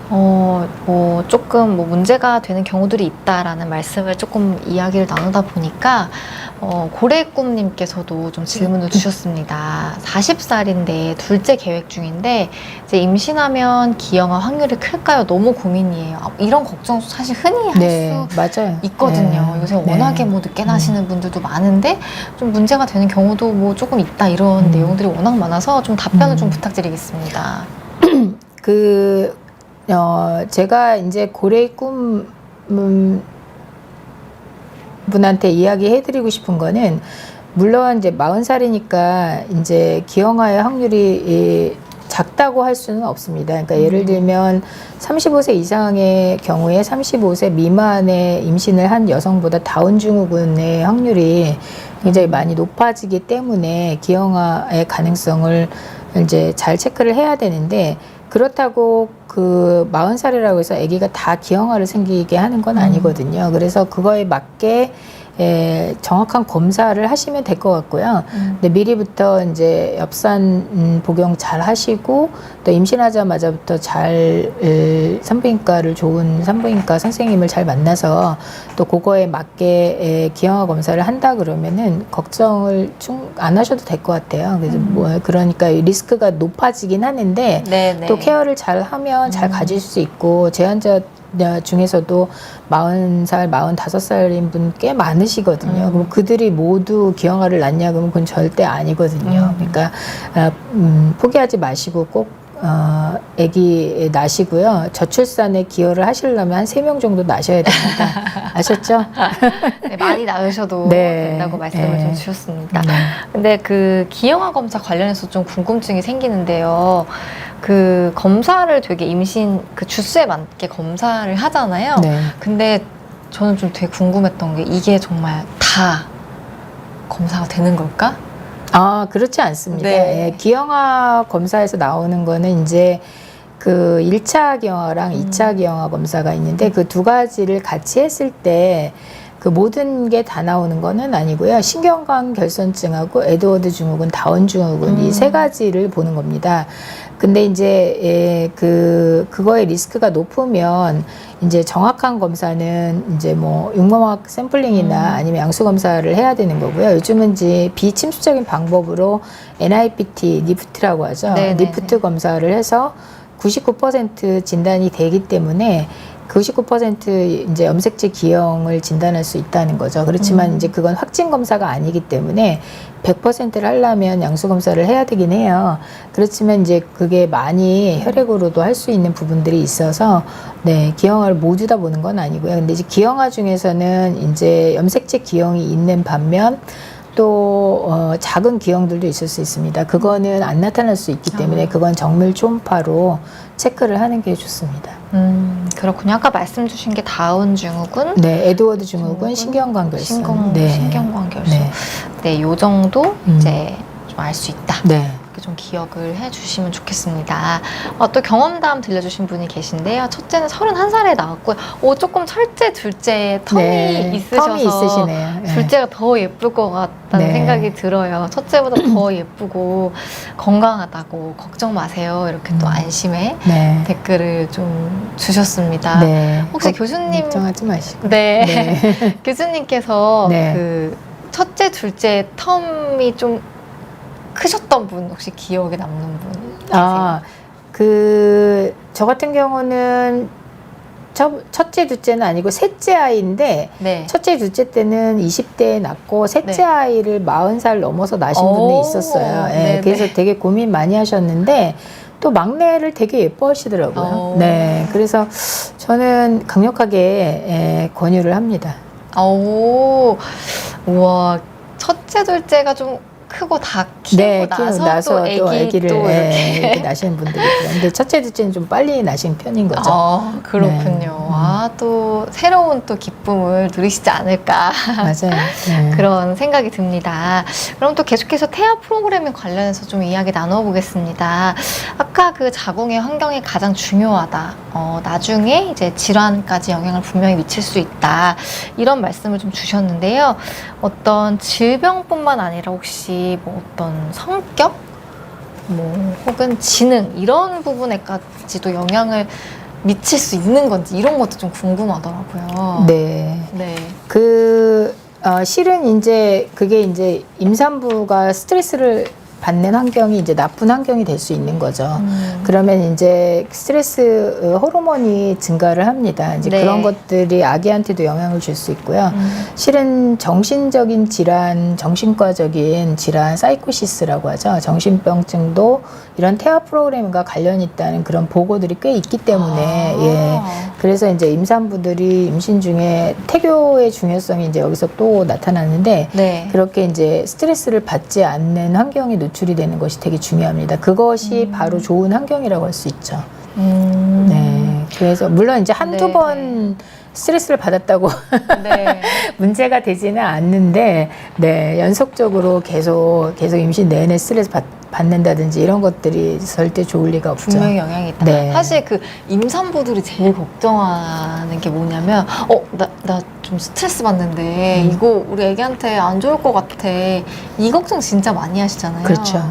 뭐 조금 뭐 문제가 되는 경우들이 있다라는 말씀을 조금 이야기를 나누다 보니까 고래꿈님께서도 좀 질문을 주셨습니다. 40살인데 둘째 계획 중인데 이제 임신하면 기형아 확률이 클까요? 너무 고민이에요. 이런 걱정 사실 흔히 할 네, 수 맞아요. 있거든요. 네. 요새 네. 워낙에 뭐 늦게 나시는 분들도 많은데 좀 문제가 되는 경우도 뭐 조금 있다 이런 내용들이 워낙 많아서 좀 답변을 좀 부탁드리겠습니다. 제가 이제 고래의 꿈 분한테 이야기해드리고 싶은 거는 물론 이제 40살이니까 이제 기형아의 확률이 작다고 할 수는 없습니다. 그러니까 예를 들면 35세 이상의 경우에 35세 미만의 임신을 한 여성보다 다운 증후군의 확률이 굉장히 많이 높아지기 때문에 기형아의 가능성을 이제 잘 체크를 해야 되는데 그렇다고 그 40살이라고 해서 아기가 다 기형아를 생기게 하는 건 아니거든요. 그래서 그거에 맞게 정확한 검사를 하시면 될 것 같고요. 근데 미리부터 이제 엽산 복용 잘 하시고 또 임신하자마자부터 잘 산부인과를 좋은 산부인과 선생님을 잘 만나서 또 그거에 맞게 기형아 검사를 한다 그러면은 걱정을 안 하셔도 될 것 같아요. 그래서 뭐 그러니까 리스크가 높아지긴 하는데 네네. 또 케어를 잘 하면 잘 가질 수 있고 제 환자 중에서도 40살, 45살인 분 꽤 많으시거든요. 그럼 그들이 모두 기형아를 낳냐 그러면 그건 절대 아니거든요. 그러니까 포기하지 마시고 꼭 아기 낳으시고요. 저출산에 기여를 하시려면 한 3명 정도 낳으셔야 됩니다. 아셨죠? 네, 많이 낳으셔도 네. 된다고 말씀을 네. 좀 주셨습니다. 네. 근데 그 기형아 검사 관련해서 좀 궁금증이 생기는데요. 그 검사를 되게 임신 그 주수에 맞게 검사를 하잖아요. 네. 근데 저는 좀 되게 궁금했던 게 이게 정말 다 검사가 되는 걸까? 아, 그렇지 않습니다. 네. 예, 기형아 검사에서 나오는 거는 이제 그 1차 기형아랑 2차 기형아 검사가 있는데 그 두 가지를 같이 했을 때 그 모든 게 다 나오는 거는 아니고요. 신경관 결선증하고 에드워드 증후군, 다운 증후군 이 세 가지를 보는 겁니다. 근데 이제 그거의 리스크가 높으면 이제 정확한 검사는 이제 뭐 육모막 샘플링이나 아니면 양수 검사를 해야 되는 거고요. 요즘은 이제 비침수적인 방법으로 NIPT, 니프트라고 하죠. 네네네. 니프트 검사를 해서 99% 진단이 되기 때문에 99% 이제 염색체 기형을 진단할 수 있다는 거죠. 그렇지만 이제 그건 확진 검사가 아니기 때문에 100%를 하려면 양수 검사를 해야 되긴 해요. 그렇지만 이제 그게 많이 혈액으로도 할 수 있는 부분들이 있어서 네, 기형아를 모두 다 보는 건 아니고요. 근데 이제 기형아 중에서는 이제 염색체 기형이 있는 반면 또 작은 기형들도 있을 수 있습니다. 그거는 안 나타날 수 있기 때문에 그건 정밀 초음파로 체크를 하는 게 좋습니다. 그렇군요. 아까 말씀 주신 게 다운 증후군, 네, 에드워드 증후군, 신경관 결선. 네. 신경관 결선. 네. 네, 요 정도 이제 좀 알 수 있다. 네. 이렇게 좀 기억을 해주시면 좋겠습니다. 또 경험담 들려주신 분이 계신데요. 첫째는 31살에 나왔고요. 조금 첫째, 둘째 텀이 네, 있으셔서 텀이 있으시네요. 네. 둘째가 더 예쁠 것 같다는 네. 생각이 들어요. 첫째보다 더 예쁘고 건강하다고 걱정 마세요. 이렇게 또 안심의 네. 댓글을 좀 주셨습니다. 네. 혹시 교수님 걱정하지 마시고. 네. 네. 교수님께서 네. 그 첫째, 둘째 텀이 좀 크셨던 분 혹시 기억에 남는 분 계세요? 저 같은 경우는 첫째, 둘째는 아니고 셋째 아이인데 네. 첫째, 둘째 때는 20대에 낳고 셋째 네. 아이를 40살 넘어서 낳으신 분이 있었어요. 예, 네네. 그래서 되게 고민 많이 하셨는데 또 막내를 되게 예뻐하시더라고요. 네, 그래서 저는 강력하게 권유를 합니다. 오, 우와, 첫째, 둘째가 좀 크고 다 키우고 나서 또 아기를 또 이렇게 나시는 분들이 있어요. 근데 첫째, 둘째는 좀 빨리 나신 편인 거죠. 그렇군요. 네. 또 새로운 또 기쁨을 누리시지 않을까. 맞아요. 네. 그런 생각이 듭니다. 그럼 또 계속해서 태아 프로그래밍 관련해서 좀 이야기 나눠보겠습니다. 아까 그 자궁의 환경이 가장 중요하다. 나중에 이제 질환까지 영향을 분명히 미칠 수 있다. 이런 말씀을 좀 주셨는데요. 어떤 질병뿐만 아니라 혹시 뭐 어떤 성격? 뭐 혹은 지능 이런 부분에까지도 영향을 미칠 수 있는 건지 이런 것도 좀 궁금하더라고요. 네. 네. 실은 이제 그게 이제 임산부가 스트레스를 받는 환경이 이제 나쁜 환경이 될 수 있는 거죠. 그러면 이제 스트레스 호르몬이 증가를 합니다. 이제 네. 그런 것들이 아기한테도 영향을 줄 수 있고요. 실은 정신적인 질환, 정신과적인 질환, 사이코시스라고 하죠. 정신병증도 이런 태아 프로그램과 관련이 있다는 그런 보고들이 꽤 있기 때문에 예. 그래서 이제 임산부들이 임신 중에 태교의 중요성이 이제 여기서 또 나타나는데 네. 그렇게 이제 스트레스를 받지 않는 환경에 노출이 되는 것이 되게 중요합니다. 그것이 바로 좋은 환경이라고 할 수 있죠. 네. 그래서 물론 이제 한두 네, 번 스트레스를 받았다고 네. 문제가 되지는 않는데, 네, 연속적으로 계속 임신 내내 스트레스 받는다든지 이런 것들이 절대 좋을 리가 없죠. 분명히 영향이 있다. 네. 사실 그 임산부들이 제일 걱정하는 게 뭐냐면, 나 좀 스트레스 받는데 이거 우리 애기한테 안 좋을 것 같아. 이 걱정 진짜 많이 하시잖아요. 그렇죠.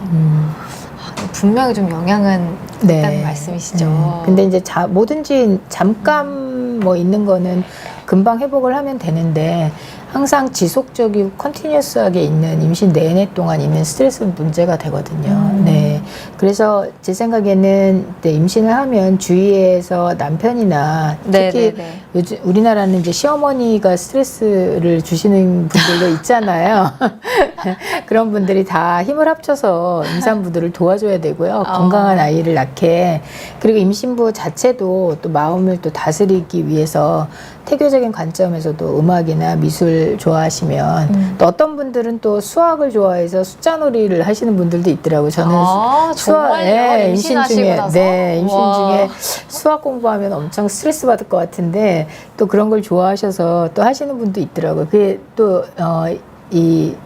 분명히 좀 영향은 네. 있다는 말씀이시죠. 근데 이제 뭐든지 잠깐 뭐 있는 거는 금방 회복을 하면 되는데 항상 지속적이고 컨티뉴어스하게 있는 임신 내내 동안 있는 스트레스는 문제가 되거든요. 네. 그래서 제 생각에는 임신을 하면 주위에서 남편이나 특히 네네네. 요즘 우리나라는 이제 시어머니가 스트레스를 주시는 분들도 있잖아요. 그런 분들이 다 힘을 합쳐서 임산부들을 도와줘야 되고요. 건강한 아이를 낳게. 그리고 임신부 자체도 또 마음을 또 다스리기 위해서 태교적인 관점에서도 음악이나 미술 좋아하시면 또 어떤 분들은 또 수학을 좋아해서 숫자 놀이를 하시는 분들도 있더라고요. 저는 정말요? 임신 중에 임신 중에 수학 공부하면 엄청 스트레스 받을 것 같은데 또 그런 걸 좋아하셔서 또 하시는 분도 있더라고요. 그게 또 이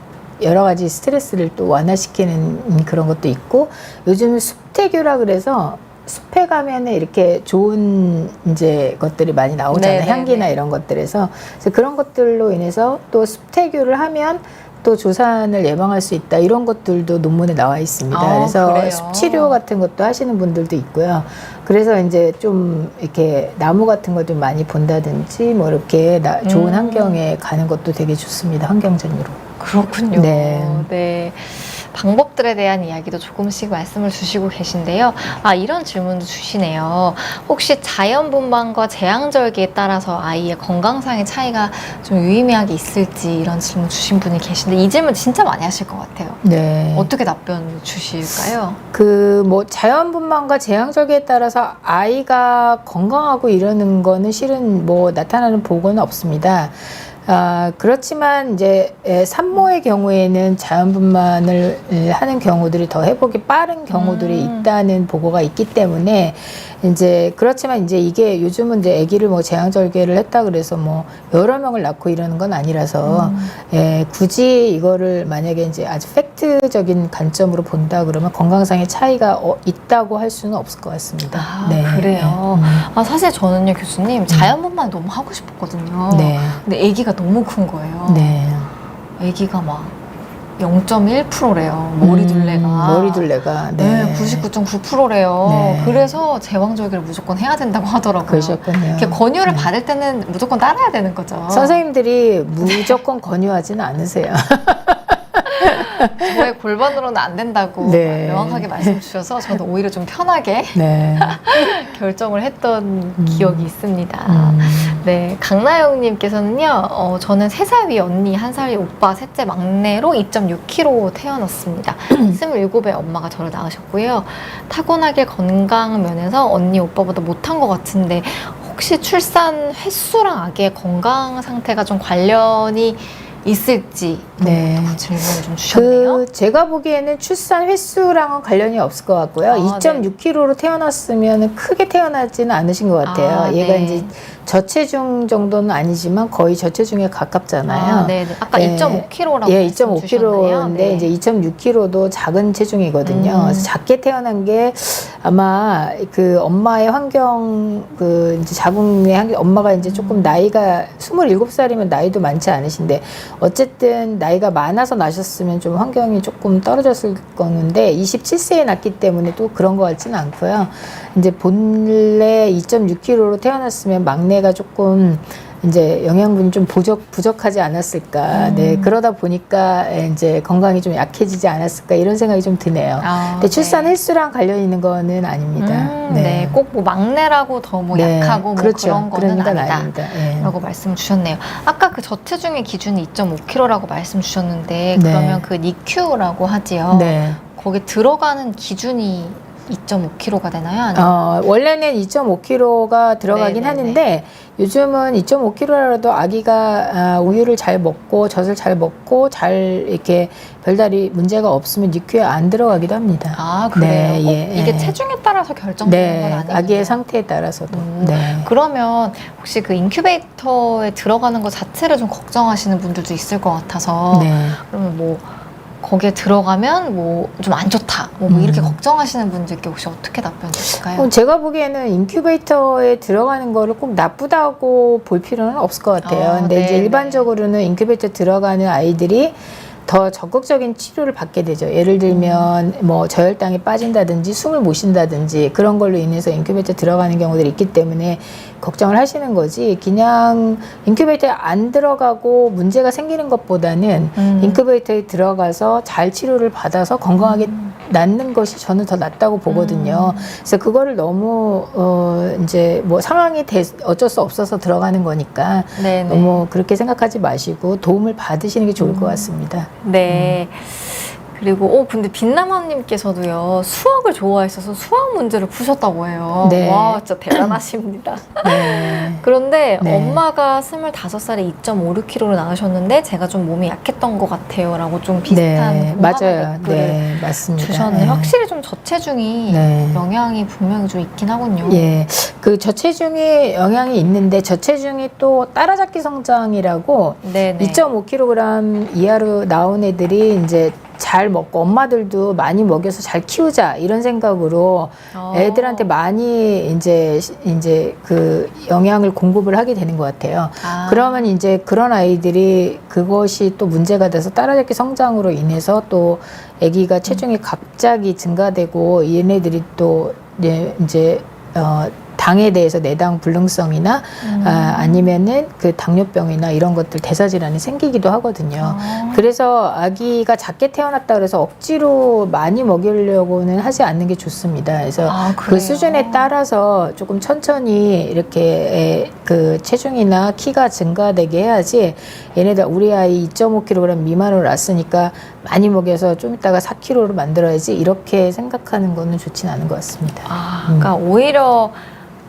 여러 가지 스트레스를 또 완화시키는 그런 것도 있고 요즘은 숲태교라 그래서 숲에 가면은 이렇게 좋은 이제 것들이 많이 나오잖아요. 네네네. 향기나 이런 것들에서 그래서 그런 것들로 인해서 또 숲태교를 하면 또 조산을 예방할 수 있다 이런 것들도 논문에 나와 있습니다. 그래서 그래요? 숲치료 같은 것도 하시는 분들도 있고요. 그래서 이제 좀 이렇게 나무 같은 거 좀 많이 본다든지 뭐 이렇게 좋은 환경에 가는 것도 되게 좋습니다. 환경적으로. 그렇군요. 네. 네. 방법들에 대한 이야기도 조금씩 말씀을 주시고 계신데요. 이런 질문도 주시네요. 혹시 자연분만과 제왕절개에 따라서 아이의 건강상의 차이가 좀 유의미하게 있을지 이런 질문 주신 분이 계신데 이 질문 진짜 많이 하실 것 같아요. 네. 어떻게 답변 주실까요? 뭐 자연분만과 제왕절개에 따라서 아이가 건강하고 이러는 거는 실은 뭐 나타나는 보고는 없습니다. 그렇지만 이제 산모의 경우에는 자연분만을 하는 경우들이 더 회복이 빠른 경우들이 있다는 보고가 있기 때문에 이제 그렇지만 이제 이게 요즘은 이제 아기를 뭐 제왕절개를 했다 그래서 뭐 여러 명을 낳고 이러는 건 아니라서 굳이 이거를 만약에 이제 아주 팩트적인 관점으로 본다 그러면 건강상의 차이가 있다고 할 수는 없을 것 같습니다. 네. 그래요. 사실 저는요, 교수님, 자연분만 너무 하고 싶었거든요. 네. 근데 아기가 너무 큰 거예요. 네. 아기가 막 0.1%래요. 머리둘레가. 머리둘레가. 네, 99.9%래요. 네. 그래서 제왕절개를 무조건 해야 된다고 하더라고요. 그러셨군요. 이렇게 권유를 받을 때는 무조건 따라야 되는 거죠. 선생님들이 무조건 권유하지는 않으세요. 저의 골반으로는 안 된다고 네. 명확하게 말씀 주셔서 저는 오히려 좀 편하게 네. 결정을 했던 기억이 있습니다. 네, 강나영님께서는요, 저는 3살 위 언니, 1살 위 오빠, 셋째 막내로 2.6kg 태어났습니다. 27에 엄마가 저를 낳으셨고요. 타고나길 건강 면에서 언니, 오빠보다 못한 것 같은데 혹시 출산 횟수랑 아기의 건강 상태가 좀 관련이 있을지 네. 질문을 좀 주셨네요. 제가 보기에는 출산 횟수랑은 관련이 없을 것 같고요. 아, 2.6kg로 태어났으면 크게 태어나지는 않으신 것 같아요. 아, 얘가 네. 이제 저체중 정도는 아니지만 거의 저체중에 가깝잖아요. 아, 네. 아까 네. 2.5kg라고 예, 말씀 주셨네요. 2.5kg인데 네. 이제 2.6kg도 작은 체중이거든요. 그래서 작게 태어난 게 아마 그 엄마의 환경, 그 이제 자궁의 환경, 엄마가 이제 조금 나이가 27살이면 나이도 많지 않으신데 어쨌든 나이가 많아서 나셨으면 좀 환경이 조금 떨어졌을 거는데 27세에 낳기 때문에 또 그런 것 같지는 않고요. 이제 본래 2.6kg로 태어났으면 막내가 조금 이제 영양분이 좀 부족하지 않았을까. 네, 그러다 보니까 이제 건강이 좀 약해지지 않았을까 이런 생각이 좀 드네요. 아, 근데 출산 네. 횟수랑 관련 있는 거는 아닙니다. 네. 꼭 뭐 막내라고 더 뭐 네, 약하고 뭐 그렇죠. 그런 거는 그런 건 아니다. 아닙니다. 예. 라고 말씀 주셨네요. 아까 그 저체중의 기준이 2.5kg라고 말씀 주셨는데 네. 그러면 그 NICU라고 하지요. 네. 거기에 들어가는 기준이 2.5kg가 되나요? 아니면 원래는 2.5kg가 들어가긴 네네네. 하는데 요즘은 2.5kg라도 아기가 우유를 잘 먹고 젖을 잘 먹고 잘 이렇게 별다리 문제가 없으면 NICU에 안 들어가기도 합니다. 아, 그래요? 네, 예, 이게 예. 체중에 따라서 결정되는 건 네, 아니군요. 아기의 상태에 따라서도. 네. 그러면 혹시 그 인큐베이터에 들어가는 것 자체를 좀 걱정하시는 분들도 있을 것 같아서 네. 그러면 뭐 거기에 들어가면 뭐 좀 안 좋다 뭐 이렇게 걱정하시는 분들께 혹시 어떻게 답변 주실까요? 제가 보기에는 인큐베이터에 들어가는 거를 꼭 나쁘다고 볼 필요는 없을 것 같아요. 아, 근데 이제 네네. 일반적으로는 인큐베이터 들어가는 아이들이 더 적극적인 치료를 받게 되죠. 예를 들면 뭐 저혈당이 빠진다든지 숨을 못 쉰다든지 그런 걸로 인해서 인큐베이터 들어가는 경우들이 있기 때문에 걱정을 하시는 거지. 그냥 인큐베이터에 안 들어가고 문제가 생기는 것보다는 인큐베이터에 들어가서 잘 치료를 받아서 건강하게 낫는 것이 저는 더 낫다고 보거든요. 그래서 그거를 너무 이제 뭐 상황이 어쩔 수 없어서 들어가는 거니까 네네. 너무 그렇게 생각하지 마시고 도움을 받으시는 게 좋을 것 같습니다. 네. 그리고 근데 빛나맘님께서도요 수학을 좋아하셔서 수학 문제를 푸셨다고 해요. 네. 와, 진짜 대단하십니다. 네. 그런데 네. 엄마가 25살에 2.56kg로 나으셨는데 제가 좀 몸이 약했던 것 같아요 라고 좀 비슷한 네, 공감의 맞아요. 댓글을 네, 맞습니다. 주셨는데 네. 확실히 좀 저체중이 네. 영향이 분명히 좀 있긴 하군요. 예, 그 저체중에 영향이 있는데 저체중이 또 따라잡기 성장이라고 네네. 2.5kg 이하로 나온 애들이 이제 잘 먹고 엄마들도 많이 먹여서 잘 키우자 이런 생각으로 애들한테 많이 이제 그 영양을 공급을 하게 되는 것 같아요. 그러면 이제 그런 아이들이 그것이 또 문제가 돼서 따라잡기 성장으로 인해서 또 아기가 체중이 갑자기 증가되고 얘네들이 또 이제 당에 대해서 내당 불능성이나 아니면은 그 당뇨병이나 이런 것들 대사질환이 생기기도 하거든요. 그래서 아기가 작게 태어났다 그래서 억지로 많이 먹이려고는 하지 않는 게 좋습니다. 그래서 그 그래요? 수준에 따라서 조금 천천히 이렇게 그 체중이나 키가 증가되게 해야지 얘네들 우리 아이 2.5kg 미만으로 낳았으니까 많이 먹여서 좀 이따가 4kg로 만들어야지 이렇게 생각하는 거는 좋지는 않은 것 같습니다. 그러니까 오히려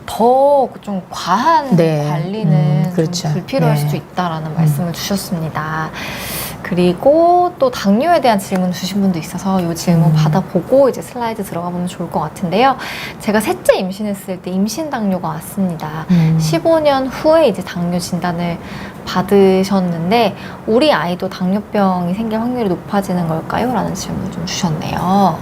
더 좀 과한 네. 관리는 그렇죠. 좀 불필요할 네. 수도 있다라는 말씀을 주셨습니다. 그리고 또 당뇨에 대한 질문 주신 분도 있어서 이 질문 받아보고 이제 슬라이드 들어가 보면 좋을 것 같은데요. 제가 셋째 임신했을 때 임신 당뇨가 왔습니다. 15년 후에 이제 당뇨 진단을 받으셨는데 우리 아이도 당뇨병이 생길 확률이 높아지는 걸까요? 라는 질문을 좀 주셨네요.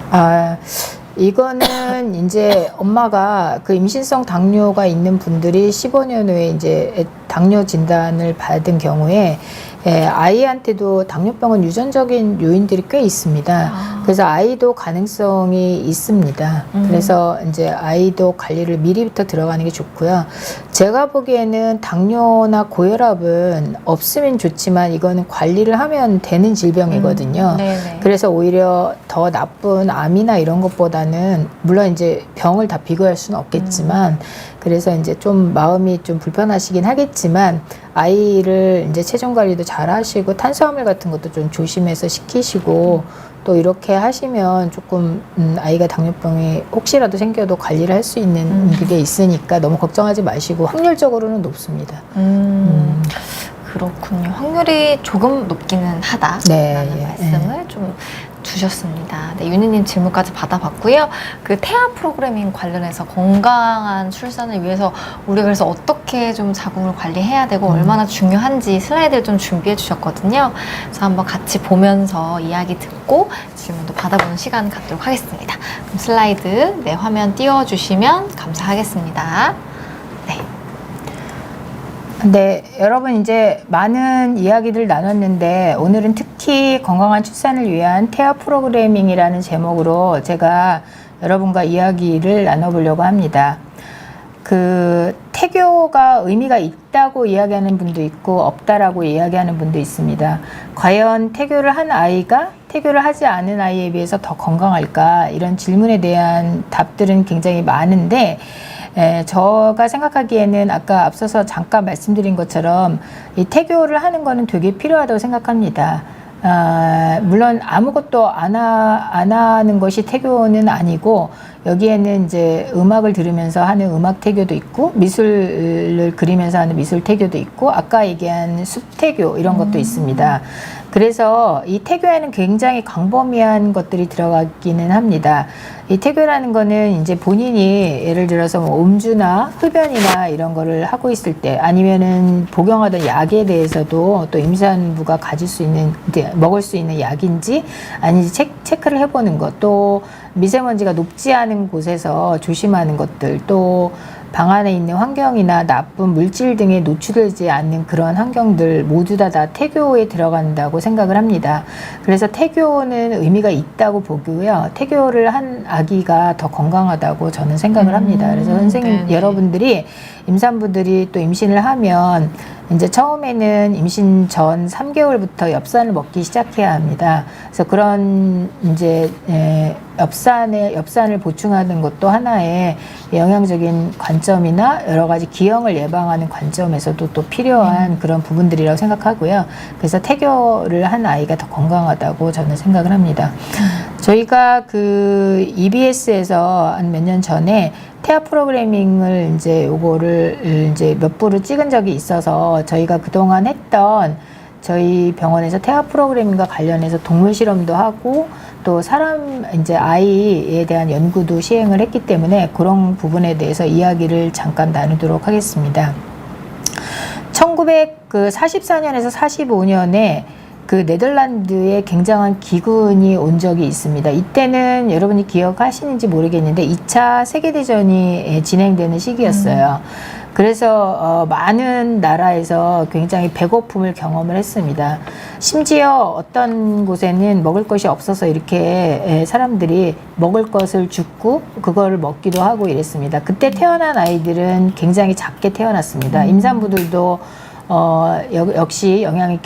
이거는 이제 엄마가 그 임신성 당뇨가 있는 분들이 15년 후에 이제 당뇨 진단을 받은 경우에 예, 아이한테도 당뇨병은 유전적인 요인들이 꽤 있습니다. 그래서 아이도 가능성이 있습니다. 그래서 이제 아이도 관리를 미리부터 들어가는 게 좋고요. 제가 보기에는 당뇨나 고혈압은 없으면 좋지만 이거는 관리를 하면 되는 질병이거든요. 네네. 그래서 오히려 더 나쁜 암이나 이런 것보다는 물론 이제 병을 다 비교할 수는 없겠지만 그래서 이제 좀 마음이 좀 불편하시긴 하겠지만 아이를 이제 체중 관리도 잘 하시고 탄수화물 같은 것도 좀 조심해서 시키시고 또 이렇게 하시면 조금 아이가 당뇨병이 혹시라도 생겨도 관리를 할 수 있는 그게 있으니까 너무 걱정하지 마시고 확률적으로는 높습니다. 그렇군요. 확률이 조금 높기는 하다라는 네, 말씀을 좀 주셨습니다. 네, 윤희님 질문까지 받아봤고요. 그 태아 프로그래밍 관련해서 건강한 출산을 위해서 우리가 그래서 어떻게 좀 자궁을 관리해야 되고 얼마나 중요한지 슬라이드를 좀 준비해 주셨거든요. 그래서 한번 같이 보면서 이야기 듣고 질문도 받아보는 시간 갖도록 하겠습니다. 그럼 슬라이드 네, 화면 띄워주시면 감사하겠습니다. 네. 네, 여러분 이제 많은 이야기들 나눴는데 오늘은 특히 건강한 출산을 위한 태아 프로그래밍이라는 제목으로 제가 여러분과 이야기를 나눠보려고 합니다. 그 태교가 의미가 있다고 이야기하는 분도 있고 없다라고 이야기하는 분도 있습니다. 과연 태교를 한 아이가 태교를 하지 않은 아이에 비해서 더 건강할까? 이런 질문에 대한 답들은 굉장히 많은데 제가 생각하기에는 아까 앞서서 잠깐 말씀드린 것처럼 이 태교를 하는 거는 되게 필요하다고 생각합니다. 물론 아무것도 안 하는 것이 태교는 아니고 여기에는 이제 음악을 들으면서 하는 음악 태교도 있고 미술을 그리면서 하는 미술 태교도 있고 아까 얘기한 숲 태교 이런 것도 있습니다. 그래서 이 태교에는 굉장히 광범위한 것들이 들어가기는 합니다. 이 태교라는 거는 이제 본인이 예를 들어서 뭐 음주나 흡연이나 이런 거를 하고 있을 때 아니면은 복용하던 약에 대해서도 또 임산부가 가질 수 있는 먹을 수 있는 약인지 아닌지 체크를 해보는 것, 또 미세먼지가 높지 않은 곳에서 조심하는 것들, 또 방 안에 있는 환경이나 나쁜 물질 등에 노출되지 않는 그런 환경들 모두 다 태교에 들어간다고 생각을 합니다. 그래서 태교는 의미가 있다고 보고요. 태교를 한 아기가 더 건강하다고 저는 생각을 합니다. 그래서 선생님, 여러분들이 임산부들이 또 임신을 하면 이제 처음에는 임신 전 3개월부터 엽산을 먹기 시작해야 합니다. 그래서 그런 이제 엽산을 보충하는 것도 하나의 영양적인 관점이나 여러 가지 기형을 예방하는 관점에서도 또 필요한 그런 부분들이라고 생각하고요. 그래서 태교를 한 아이가 더 건강하다고 저는 생각을 합니다. 저희가 그 EBS에서 한 몇 년 전에 태아 프로그래밍을 이제 요거를 이제 몇 부를 찍은 적이 있어서 저희가 그동안 했던 저희 병원에서 태아 프로그래밍과 관련해서 동물 실험도 하고 또 사람 이제 아이에 대한 연구도 시행을 했기 때문에 그런 부분에 대해서 이야기를 잠깐 나누도록 하겠습니다. 1944년에서 45년에 그 네덜란드에 굉장한 기근이 온 적이 있습니다. 이때는 여러분이 기억하시는지 모르겠는데 2차 세계대전이 진행되는 시기였어요. 그래서 많은 나라에서 굉장히 배고픔을 경험을 했습니다. 심지어 어떤 곳에는 먹을 것이 없어서 이렇게 사람들이 먹을 것을 줍고 그거를 먹기도 하고 이랬습니다. 그때 태어난 아이들은 굉장히 작게 태어났습니다. 임산부들도 역시 영양이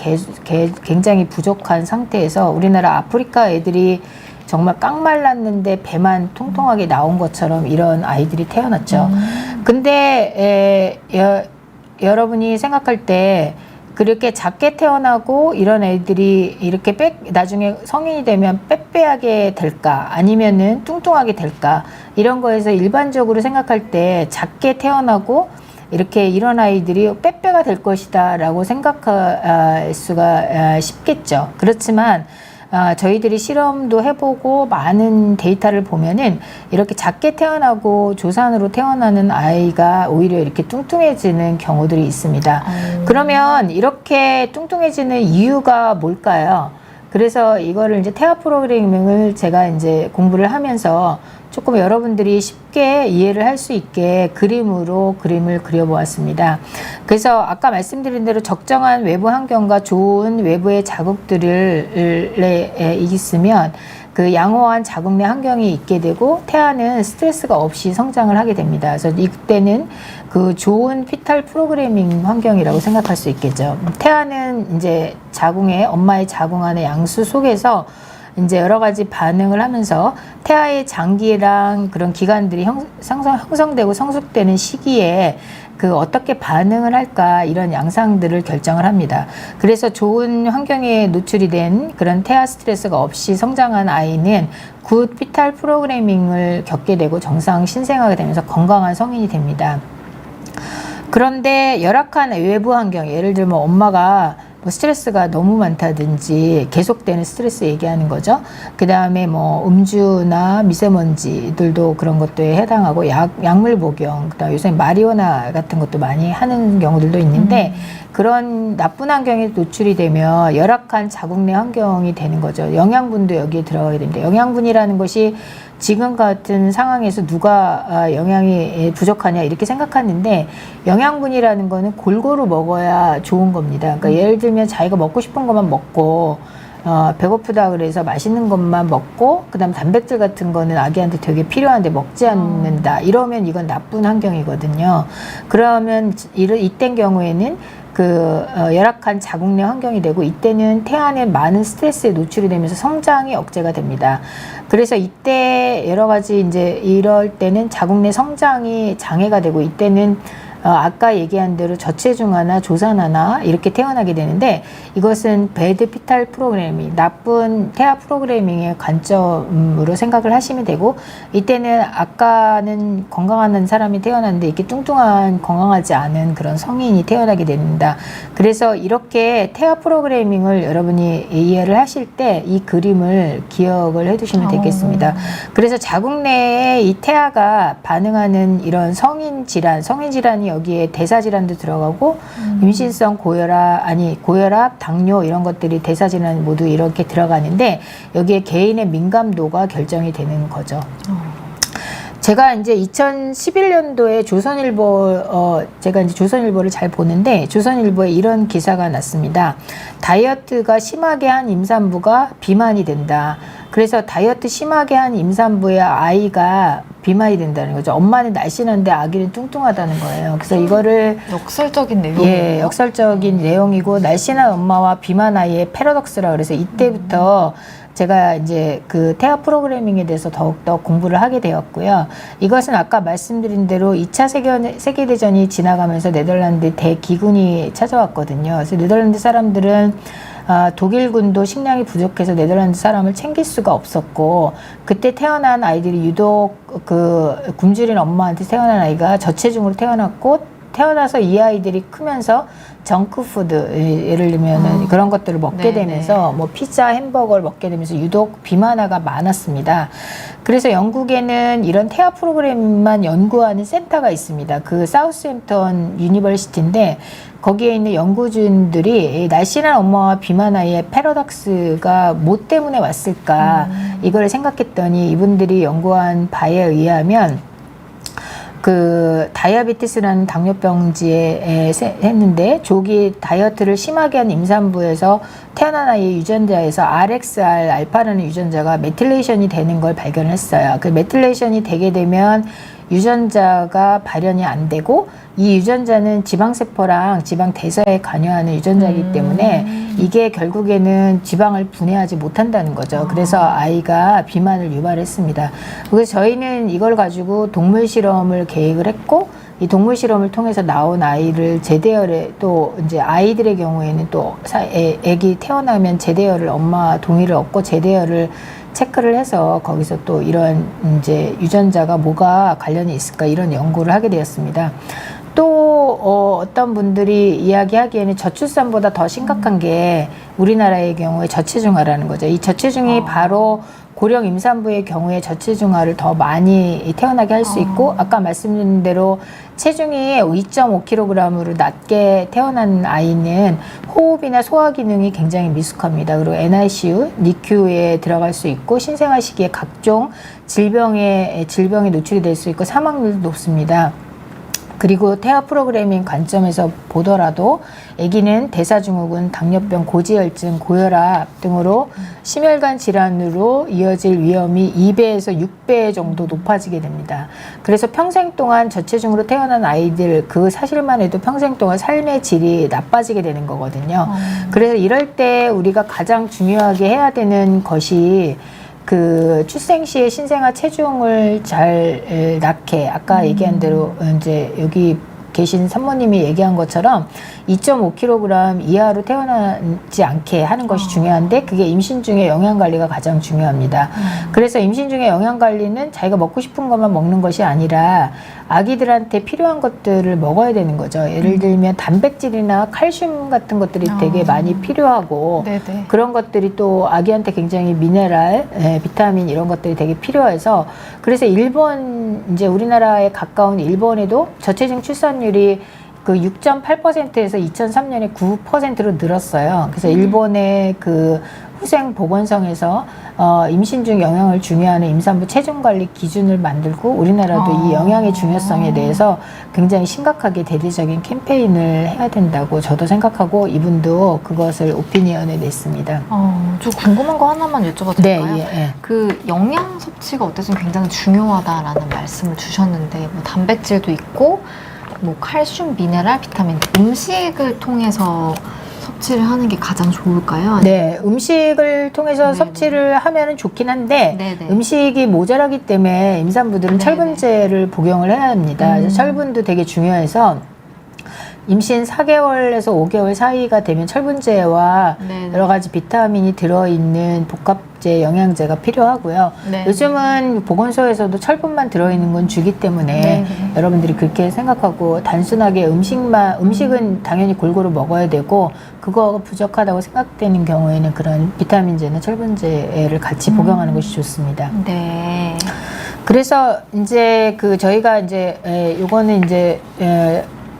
굉장히 부족한 상태에서 우리나라 아프리카 애들이 정말 깡말랐는데 배만 통통하게 나온 것처럼 이런 아이들이 태어났죠. 근데 여러분이 생각할 때 그렇게 작게 태어나고 이런 애들이 이렇게 나중에 성인이 되면 빼빼하게 될까 아니면은 뚱뚱하게 될까 이런 거에서 일반적으로 생각할 때 작게 태어나고 이렇게 이런 아이들이 빼빼가 될 것이다 라고 생각할 수가 쉽겠죠. 그렇지만 저희들이 실험도 해보고 많은 데이터를 보면은 이렇게 작게 태어나고 조산으로 태어나는 아이가 오히려 이렇게 뚱뚱해지는 경우들이 있습니다. 그러면 이렇게 뚱뚱해지는 이유가 뭘까요? 그래서 이거를 이제 태아 프로그래밍을 제가 이제 공부를 하면서 조금 여러분들이 쉽게 이해를 할 수 있게 그림으로 그림을 그려보았습니다. 그래서 아까 말씀드린 대로 적정한 외부 환경과 좋은 외부의 자극들을 있으면 그 양호한 자궁 내 환경이 있게 되고 태아는 스트레스가 없이 성장을 하게 됩니다. 그래서 이때는 그 좋은 피탈 프로그래밍 환경이라고 생각할 수 있겠죠. 태아는 이제 자궁에 엄마의 자궁 안의 양수 속에서 이제 여러 가지 반응을 하면서 태아의 장기랑 그런 기관들이 형성되고 성숙되는 시기에 그 어떻게 반응을 할까 이런 양상들을 결정을 합니다. 그래서 좋은 환경에 노출이 된 그런 태아 스트레스가 없이 성장한 아이는 굿 피탈 프로그래밍을 겪게 되고 정상 신생아가 되면서 건강한 성인이 됩니다. 그런데 열악한 외부 환경, 예를 들면 엄마가 뭐 스트레스가 너무 많다든지 계속되는 스트레스 얘기하는 거죠. 그 다음에 뭐 음주나 미세먼지들도 그런 것도에 해당하고 약물 복용, 그다음 요새 마리오나 같은 것도 많이 하는 경우들도 있는데 그런 나쁜 환경에 노출이 되면 열악한 자궁 내 환경이 되는 거죠. 영양분도 여기에 들어가게 됩니다. 영양분이라는 것이 지금 같은 상황에서 누가 영양이 부족하냐 이렇게 생각하는데 영양분이라는 거는 골고루 먹어야 좋은 겁니다. 그러니까 예를 들면 자기가 먹고 싶은 것만 먹고 배고프다 그래서 맛있는 것만 먹고 그다음 단백질 같은 거는 아기한테 되게 필요한데 먹지 않는다 이러면 이건 나쁜 환경이거든요. 그러면 이땐 경우에는 열악한 자궁 내 환경이 되고 이때는 태아는 많은 스트레스에 노출이 되면서 성장이 억제가 됩니다. 그래서 이때 여러 가지 이제 이럴 때는 자궁 내 성장이 장애가 되고 이때는 아까 얘기한 대로 저체중아나 조산아나 이렇게 태어나게 되는데 이것은 배드 피탈 프로그래밍, 나쁜 태아 프로그래밍의 관점으로 생각을 하시면 되고 이때는 아까는 건강한 사람이 태어났는데 이렇게 뚱뚱한 건강하지 않은 그런 성인이 태어나게 됩니다. 그래서 이렇게 태아 프로그래밍을 여러분이 이해를 하실 때 이 그림을 기억을 해두시면 되겠습니다. 그래서 자궁 내에 이 태아가 반응하는 이런 성인 질환이 여기에 대사질환도 들어가고 임신성 고혈압, 당뇨 이런 것들이 대사질환 모두 이렇게 들어가는데 여기에 개인의 민감도가 결정이 되는 거죠. 제가 이제 2011년도에 조선일보, 제가 이제 조선일보를 잘 보는데 조선일보에 이런 기사가 났습니다. 다이어트가 심하게 한 임산부가 비만이 된다. 그래서 다이어트 심하게 한 임산부의 아이가 비만이 된다는 거죠. 엄마는 날씬한데 아기는 뚱뚱하다는 거예요. 그래서 이거를 역설적인 내용이에요. 예, 역설적인 내용이고 날씬한 엄마와 비만 아이의 패러독스라 그래서 이때부터 제가 이제 그 태아 프로그래밍에 대해서 더욱더 공부를 하게 되었고요. 이것은 아까 말씀드린 대로 2차 세계대전이 지나가면서 네덜란드 대기군이 찾아왔거든요. 그래서 네덜란드 사람들은 독일군도 식량이 부족해서 네덜란드 사람을 챙길 수가 없었고 그때 태어난 아이들이 유독 그 굶주린 엄마한테 태어난 아이가 저체중으로 태어났고 태어나서 이 아이들이 크면서 정크푸드 예를 들면은 그런 것들을 먹게 되면서 뭐 피자, 햄버거를 먹게 되면서 유독 비만아가 많았습니다. 그래서 영국에는 이런 태아 프로그램만 연구하는 센터가 있습니다. 그 사우스햄턴 유니버시티인데 거기에 있는 연구진들이 날씬한 엄마와 비만 아이의 패러독스가 뭐 때문에 왔을까 이걸 생각했더니 이분들이 연구한 바에 의하면 그 다이아베티스라는 당뇨병지에 했는데 조기 다이어트를 심하게 한 임산부에서 태어난 아이의 유전자에서 RXR 알파라는 유전자가 메틸레이션이 되는 걸 발견했어요. 그 메틸레이션이 되게 되면 유전자가 발현이 안 되고 이 유전자는 지방세포랑 지방 대사에 관여하는 유전자이기 때문에 이게 결국에는 지방을 분해하지 못한다는 거죠. 그래서 아이가 비만을 유발했습니다. 그래서 저희는 이걸 가지고 동물 실험을 계획을 했고 이 동물 실험을 통해서 나온 아이를 제대열에 또 이제 아이들의 경우에는 또 애기 태어나면 제대열을 엄마 동의를 얻고 제대열을 체크를 해서 거기서 또 이런 이제 유전자가 뭐가 관련이 있을까 이런 연구를 하게 되었습니다. 또 어떤 분들이 이야기하기에는 저출산보다 더 심각한 게 우리나라의 경우에 저체중아라는 거죠. 이 저체중이 바로 고령 임산부의 경우에 저체중아를 더 많이 태어나게 할 수 있고, 아까 말씀드린 대로 체중이 2.5kg으로 낮게 태어난 아이는 호흡이나 소화 기능이 굉장히 미숙합니다. 그리고 NICU, NICU에 들어갈 수 있고, 신생아 시기에 각종 질병에 노출이 될 수 있고 사망률도 높습니다. 그리고 태아 프로그래밍 관점에서 보더라도 아기는 대사증후군, 당뇨병, 고지혈증, 고혈압 등으로 심혈관 질환으로 이어질 위험이 2배에서 6배 정도 높아지게 됩니다. 그래서 평생 동안 저체중으로 태어난 아이들 그 사실만 해도 평생 동안 삶의 질이 나빠지게 되는 거거든요. 그래서 이럴 때 우리가 가장 중요하게 해야 되는 것이 그 출생 시에 신생아 체중을 잘 낳게, 아까 얘기한 대로 이제 여기 계신 산모님이 얘기한 것처럼 2.5kg 이하로 태어나지 않게 하는 것이 중요한데, 그게 임신 중에 영양 관리가 가장 중요합니다. 그래서 임신 중에 영양 관리는 자기가 먹고 싶은 것만 먹는 것이 아니라 아기들한테 필요한 것들을 먹어야 되는 거죠. 예를 들면 단백질이나 칼슘 같은 것들이 되게 많이 필요하고, 네네. 그런 것들이 또 아기한테 굉장히 미네랄, 비타민 이런 것들이 되게 필요해서, 그래서 일본, 이제 우리나라에 가까운 일본에도 저체중 출산율이 그 6.8%에서 2003년에 9%로 늘었어요. 그래서 일본의 그 후생 보건성에서 임신 중 영양을 중요하는 임산부 체중 관리 기준을 만들고, 우리나라도 이 영양의 중요성에 대해서 굉장히 심각하게 대대적인 캠페인을 해야 된다고 저도 생각하고, 이분도 그것을 오피니언에 냈습니다. 저 궁금한 거 하나만 여쭤봐도 네, 될까요? 예. 그 영양 섭취가 어쨌든 굉장히 중요하다라는 말씀을 주셨는데, 뭐 단백질도 있고 뭐 칼슘, 미네랄, 비타민, 음식을 통해서 섭취를 하는 게 가장 좋을까요? 네, 음식을 통해서 네네. 섭취를 하면 좋긴 한데, 네네. 음식이 모자라기 때문에 임산부들은 네네. 철분제를 복용을 해야 합니다. 그래서 철분도 되게 중요해서 임신 4개월에서 5개월 사이가 되면 철분제와 네네. 여러 가지 비타민이 들어있는 복합제 영양제가 필요하고요. 네. 요즘은 보건소에서도 철분만 들어있는 건 주기 때문에 네네. 여러분들이 그렇게 생각하고, 단순하게 음식은 당연히 골고루 먹어야 되고, 그거가 부족하다고 생각되는 경우에는 그런 비타민제나 철분제를 같이 복용하는 것이 좋습니다. 네. 그래서 이제 그 저희가 이제 요거는 이제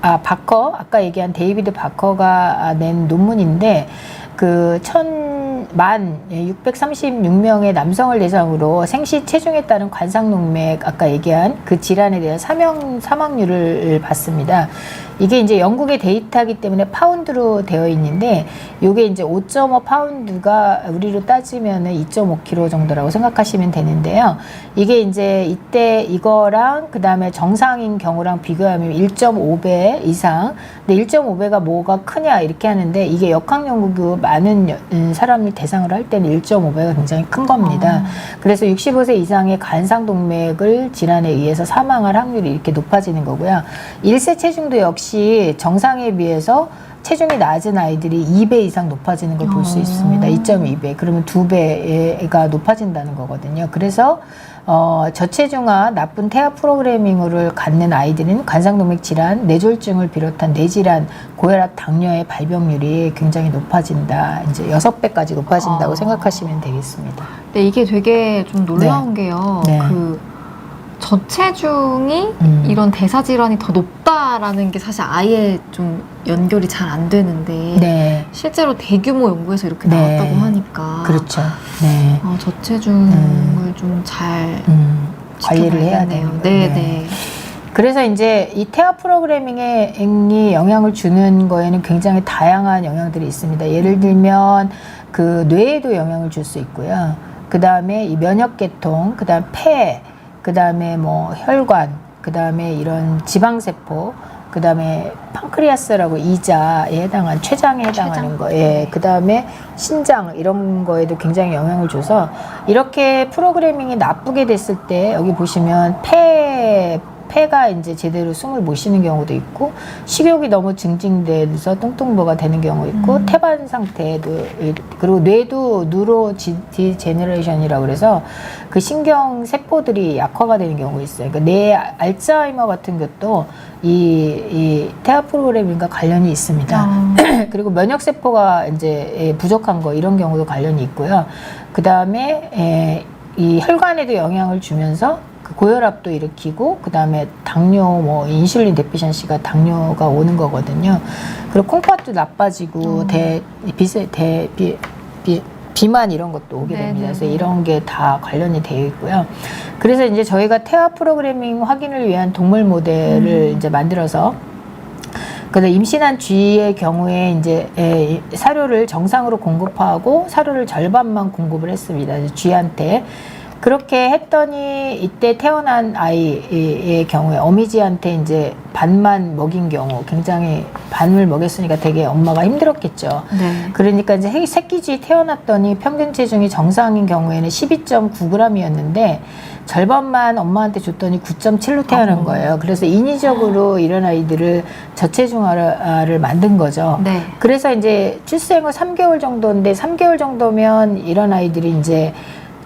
바커, 아까 얘기한 데이비드 바커가 낸 논문인데, 그 636명의 남성을 대상으로 생시 체중에 따른 관상동맥, 아까 얘기한 그 질환에 대한 사망률을 봤습니다. 이게 이제 영국의 데이터이기 때문에 파운드로 되어 있는데, 요게 이제 5.5 파운드가 우리로 따지면은 2.5kg 정도라고 생각하시면 되는데요. 이게 이제 이때 이거랑 그 다음에 정상인 경우랑 비교하면 1.5배 이상. 근데 1.5배가 뭐가 크냐 이렇게 하는데, 이게 역학연구 많은 사람을 대상으로 할 때는 1.5배가 굉장히 큰 겁니다. 그래서 65세 이상의 관상동맥을 질환에 의해서 사망할 확률이 이렇게 높아지는 거고요. 1세 체중도 역시 정상에 비해서 체중이 낮은 아이들이 2배 이상 높아지는 걸 볼 수 있습니다. 2.2배. 그러면 2배가 높아진다는 거거든요. 그래서 저체중아, 나쁜 태아 프로그래밍을 갖는 아이들은 관상동맥 질환, 뇌졸중을 비롯한 뇌질환, 고혈압, 당뇨의 발병률이 굉장히 높아진다. 이제 6배까지 높아진다고 생각하시면 되겠습니다. 네, 이게 되게 좀 놀라운 게요. 네. 그 저체중이 이런 대사 질환이 더 높다라는 게 사실 아예 좀 연결이 잘 안 되는데, 네. 실제로 대규모 연구에서 이렇게 네. 나왔다고 하니까 그렇죠. 네. 저체중을 좀 잘 관리를 해야 되는 거예요. 네, 네. 네. 그래서 이제 이 태아 프로그래밍에 영향을 주는 거에는 굉장히 다양한 영향들이 있습니다. 예를 들면 그 뇌에도 영향을 줄 수 있고요. 그 다음에 이 면역계통, 그 다음 폐, 그 다음에 뭐 혈관, 그 다음에 이런 지방세포, 그 다음에 판크리아스라고 이자에 해당한 췌장에 해당하는 거, 예, 그 다음에 신장 이런 거에도 굉장히 영향을 줘서, 이렇게 프로그래밍이 나쁘게 됐을 때 여기 보시면 폐 폐가 이제 제대로 숨을 못 쉬는 경우도 있고, 식욕이 너무 증진돼서 뚱뚱보가 되는 경우 있고, 태반 상태도, 그리고 뇌도 뉴로 디제너레이션이라고 그래서 그 신경 세포들이 약화가 되는 경우가 있어요. 그러니까 뇌 알츠하이머 같은 것도 이 태아 프로그래밍과 관련이 있습니다. 그리고 면역 세포가 이제 부족한 거 이런 경우도 관련이 있고요. 그 다음에 이 혈관에도 영향을 주면서 그 고혈압도 일으키고, 그 다음에 당뇨, 뭐 인슐린 데피션시가 당뇨가 오는 거거든요. 그리고 콩팥도 나빠지고 비만 이런 것도 오게 됩니다. 그래서 이런 게 다 관련이 되어 있고요. 그래서 이제 저희가 태아 프로그래밍 확인을 위한 동물 모델을 이제 만들어서, 그래서 임신한 쥐의 경우에 이제 사료를 정상으로 공급하고 사료를 절반만 공급을 했습니다. 쥐한테. 그렇게 했더니 이때 태어난 아이의 경우에 어미쥐한테 이제 반만 먹인 경우, 굉장히 반을 먹였으니까 되게 엄마가 힘들었겠죠. 네. 그러니까 이제 새끼쥐 태어났더니 평균 체중이 정상인 경우에는 12.9g이었는데 절반만 엄마한테 줬더니 9.7로 태어난 거예요. 그래서 인위적으로 이런 아이들을 저체중아를 만든 거죠. 네. 그래서 이제 출생 후 3개월 정도인데 3개월 정도면 이런 아이들이 이제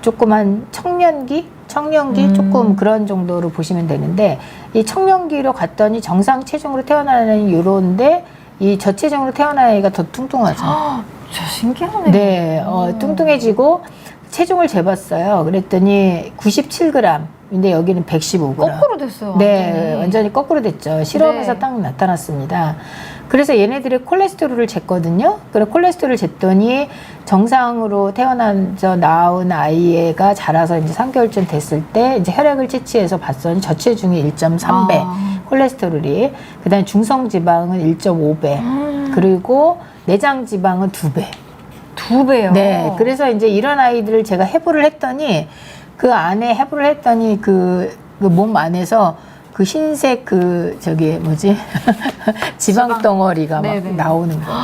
조그만 청년기 조금 그런 정도로 보시면 되는데, 이 청년기로 갔더니 정상 체중으로 태어나는 요런데 이 저체중으로 태어난 아이가 더 뚱뚱하죠. 저 신기하네요. 네, 뚱뚱해지고 체중을 재봤어요. 그랬더니 97g. 근데 여기는 115g. 거꾸로 됐어요. 네, 완전히 거꾸로 됐죠. 실험에서 네. 딱 나타났습니다. 그래서 얘네들의 콜레스테롤을 쟀거든요. 그래 콜레스테롤을 쟀더니 정상으로 태어나서 나온 아이가 자라서 이제 3개월쯤 됐을 때 이제 혈액을 채취해서 봤더니 저체중이 1.3배, 콜레스테롤이. 그다음에 중성 지방은 1.5배. 그리고 내장 지방은 2배. 2배요. 네, 그래서 이제 이런 아이들을 제가 해부를 했더니 그 안에 해부를 했더니 그 몸 안에서 그 흰색 지방 덩어리가 막 네네. 나오는 거예요.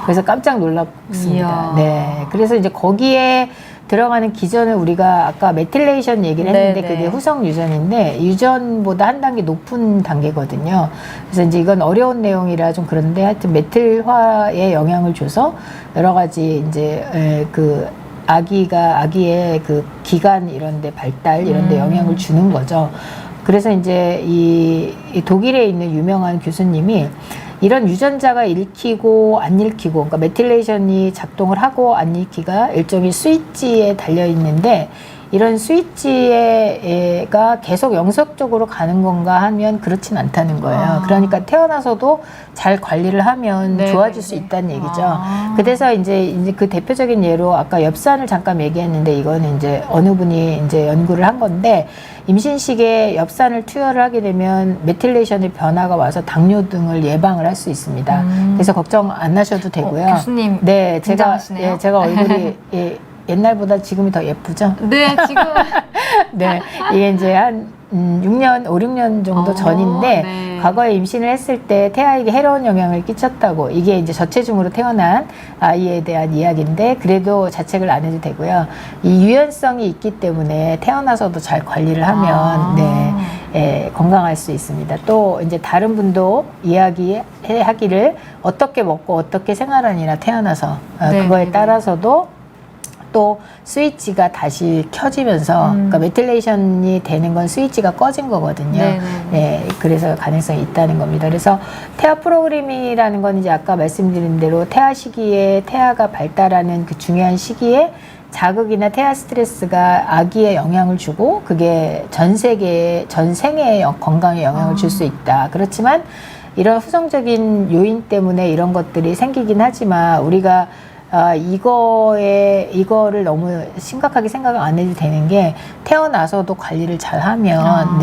그래서 깜짝 놀랐습니다. 이야. 네, 그래서 이제 거기에 들어가는 기전을 우리가 아까 메틸레이션 얘기를 했는데 네네. 그게 후성 유전인데 유전보다 한 단계 높은 단계거든요. 그래서 이제 이건 어려운 내용이라 좀 그런데 하여튼 메틸화에 영향을 줘서 여러 가지 이제 그 아기의 그 기관 이런데 발달 이런데 영향을 주는 거죠. 그래서 이제 이 독일에 있는 유명한 교수님이 이런 유전자가 읽히고 안 읽히고, 그러니까 메틸레이션이 작동을 하고 안 읽기가 일종의 스위치에 달려 있는데, 이런 스위치가 계속 영속적으로 가는 건가 하면 그렇진 않다는 거예요. 그러니까 태어나서도 잘 관리를 하면 네, 좋아질 네, 수 네. 있다는 얘기죠. 그래서 이제 그 대표적인 예로 아까 엽산을 잠깐 얘기했는데, 이거는 이제 어느 분이 이제 연구를 한 건데, 임신식에 엽산을 투여를 하게 되면 메틸레이션의 변화가 와서 당뇨 등을 예방을 할 수 있습니다. 그래서 걱정 안 하셔도 되고요. 교수님 네, 긴장하시네요. 제가 얼굴이 옛날보다 지금이 더 예쁘죠? 네, 지금 네, 이게 이제 한 6년, 5, 6년 정도 전인데, 네. 과거에 임신을 했을 때 태아에게 해로운 영향을 끼쳤다고, 이게 이제 저체중으로 태어난 아이에 대한 이야기인데, 그래도 자책을 안 해도 되고요. 이 유연성이 있기 때문에 태어나서도 잘 관리를 하면, 건강할 수 있습니다. 또 이제 다른 분도 이야기하기를 어떻게 먹고 어떻게 생활하니나 태어나서, 그거에 따라서도 또 스위치가 다시 켜지면서, 그러니까 메틸레이션이 되는 건 스위치가 꺼진 거거든요. 네, 그래서 가능성이 있다는 겁니다. 그래서 태아 프로그래밍이라는 건 이제 아까 말씀드린 대로 태아 시기에 태아가 발달하는 그 중요한 시기에 자극이나 태아 스트레스가 아기에 영향을 주고 그게 전 생애의 건강에 영향을 줄 수 있다. 그렇지만 이런 후성적인 요인 때문에 이런 것들이 생기긴 하지만 우리가 이거를 너무 심각하게 생각을 안 해도 되는 게, 태어나서도 관리를 잘 하면,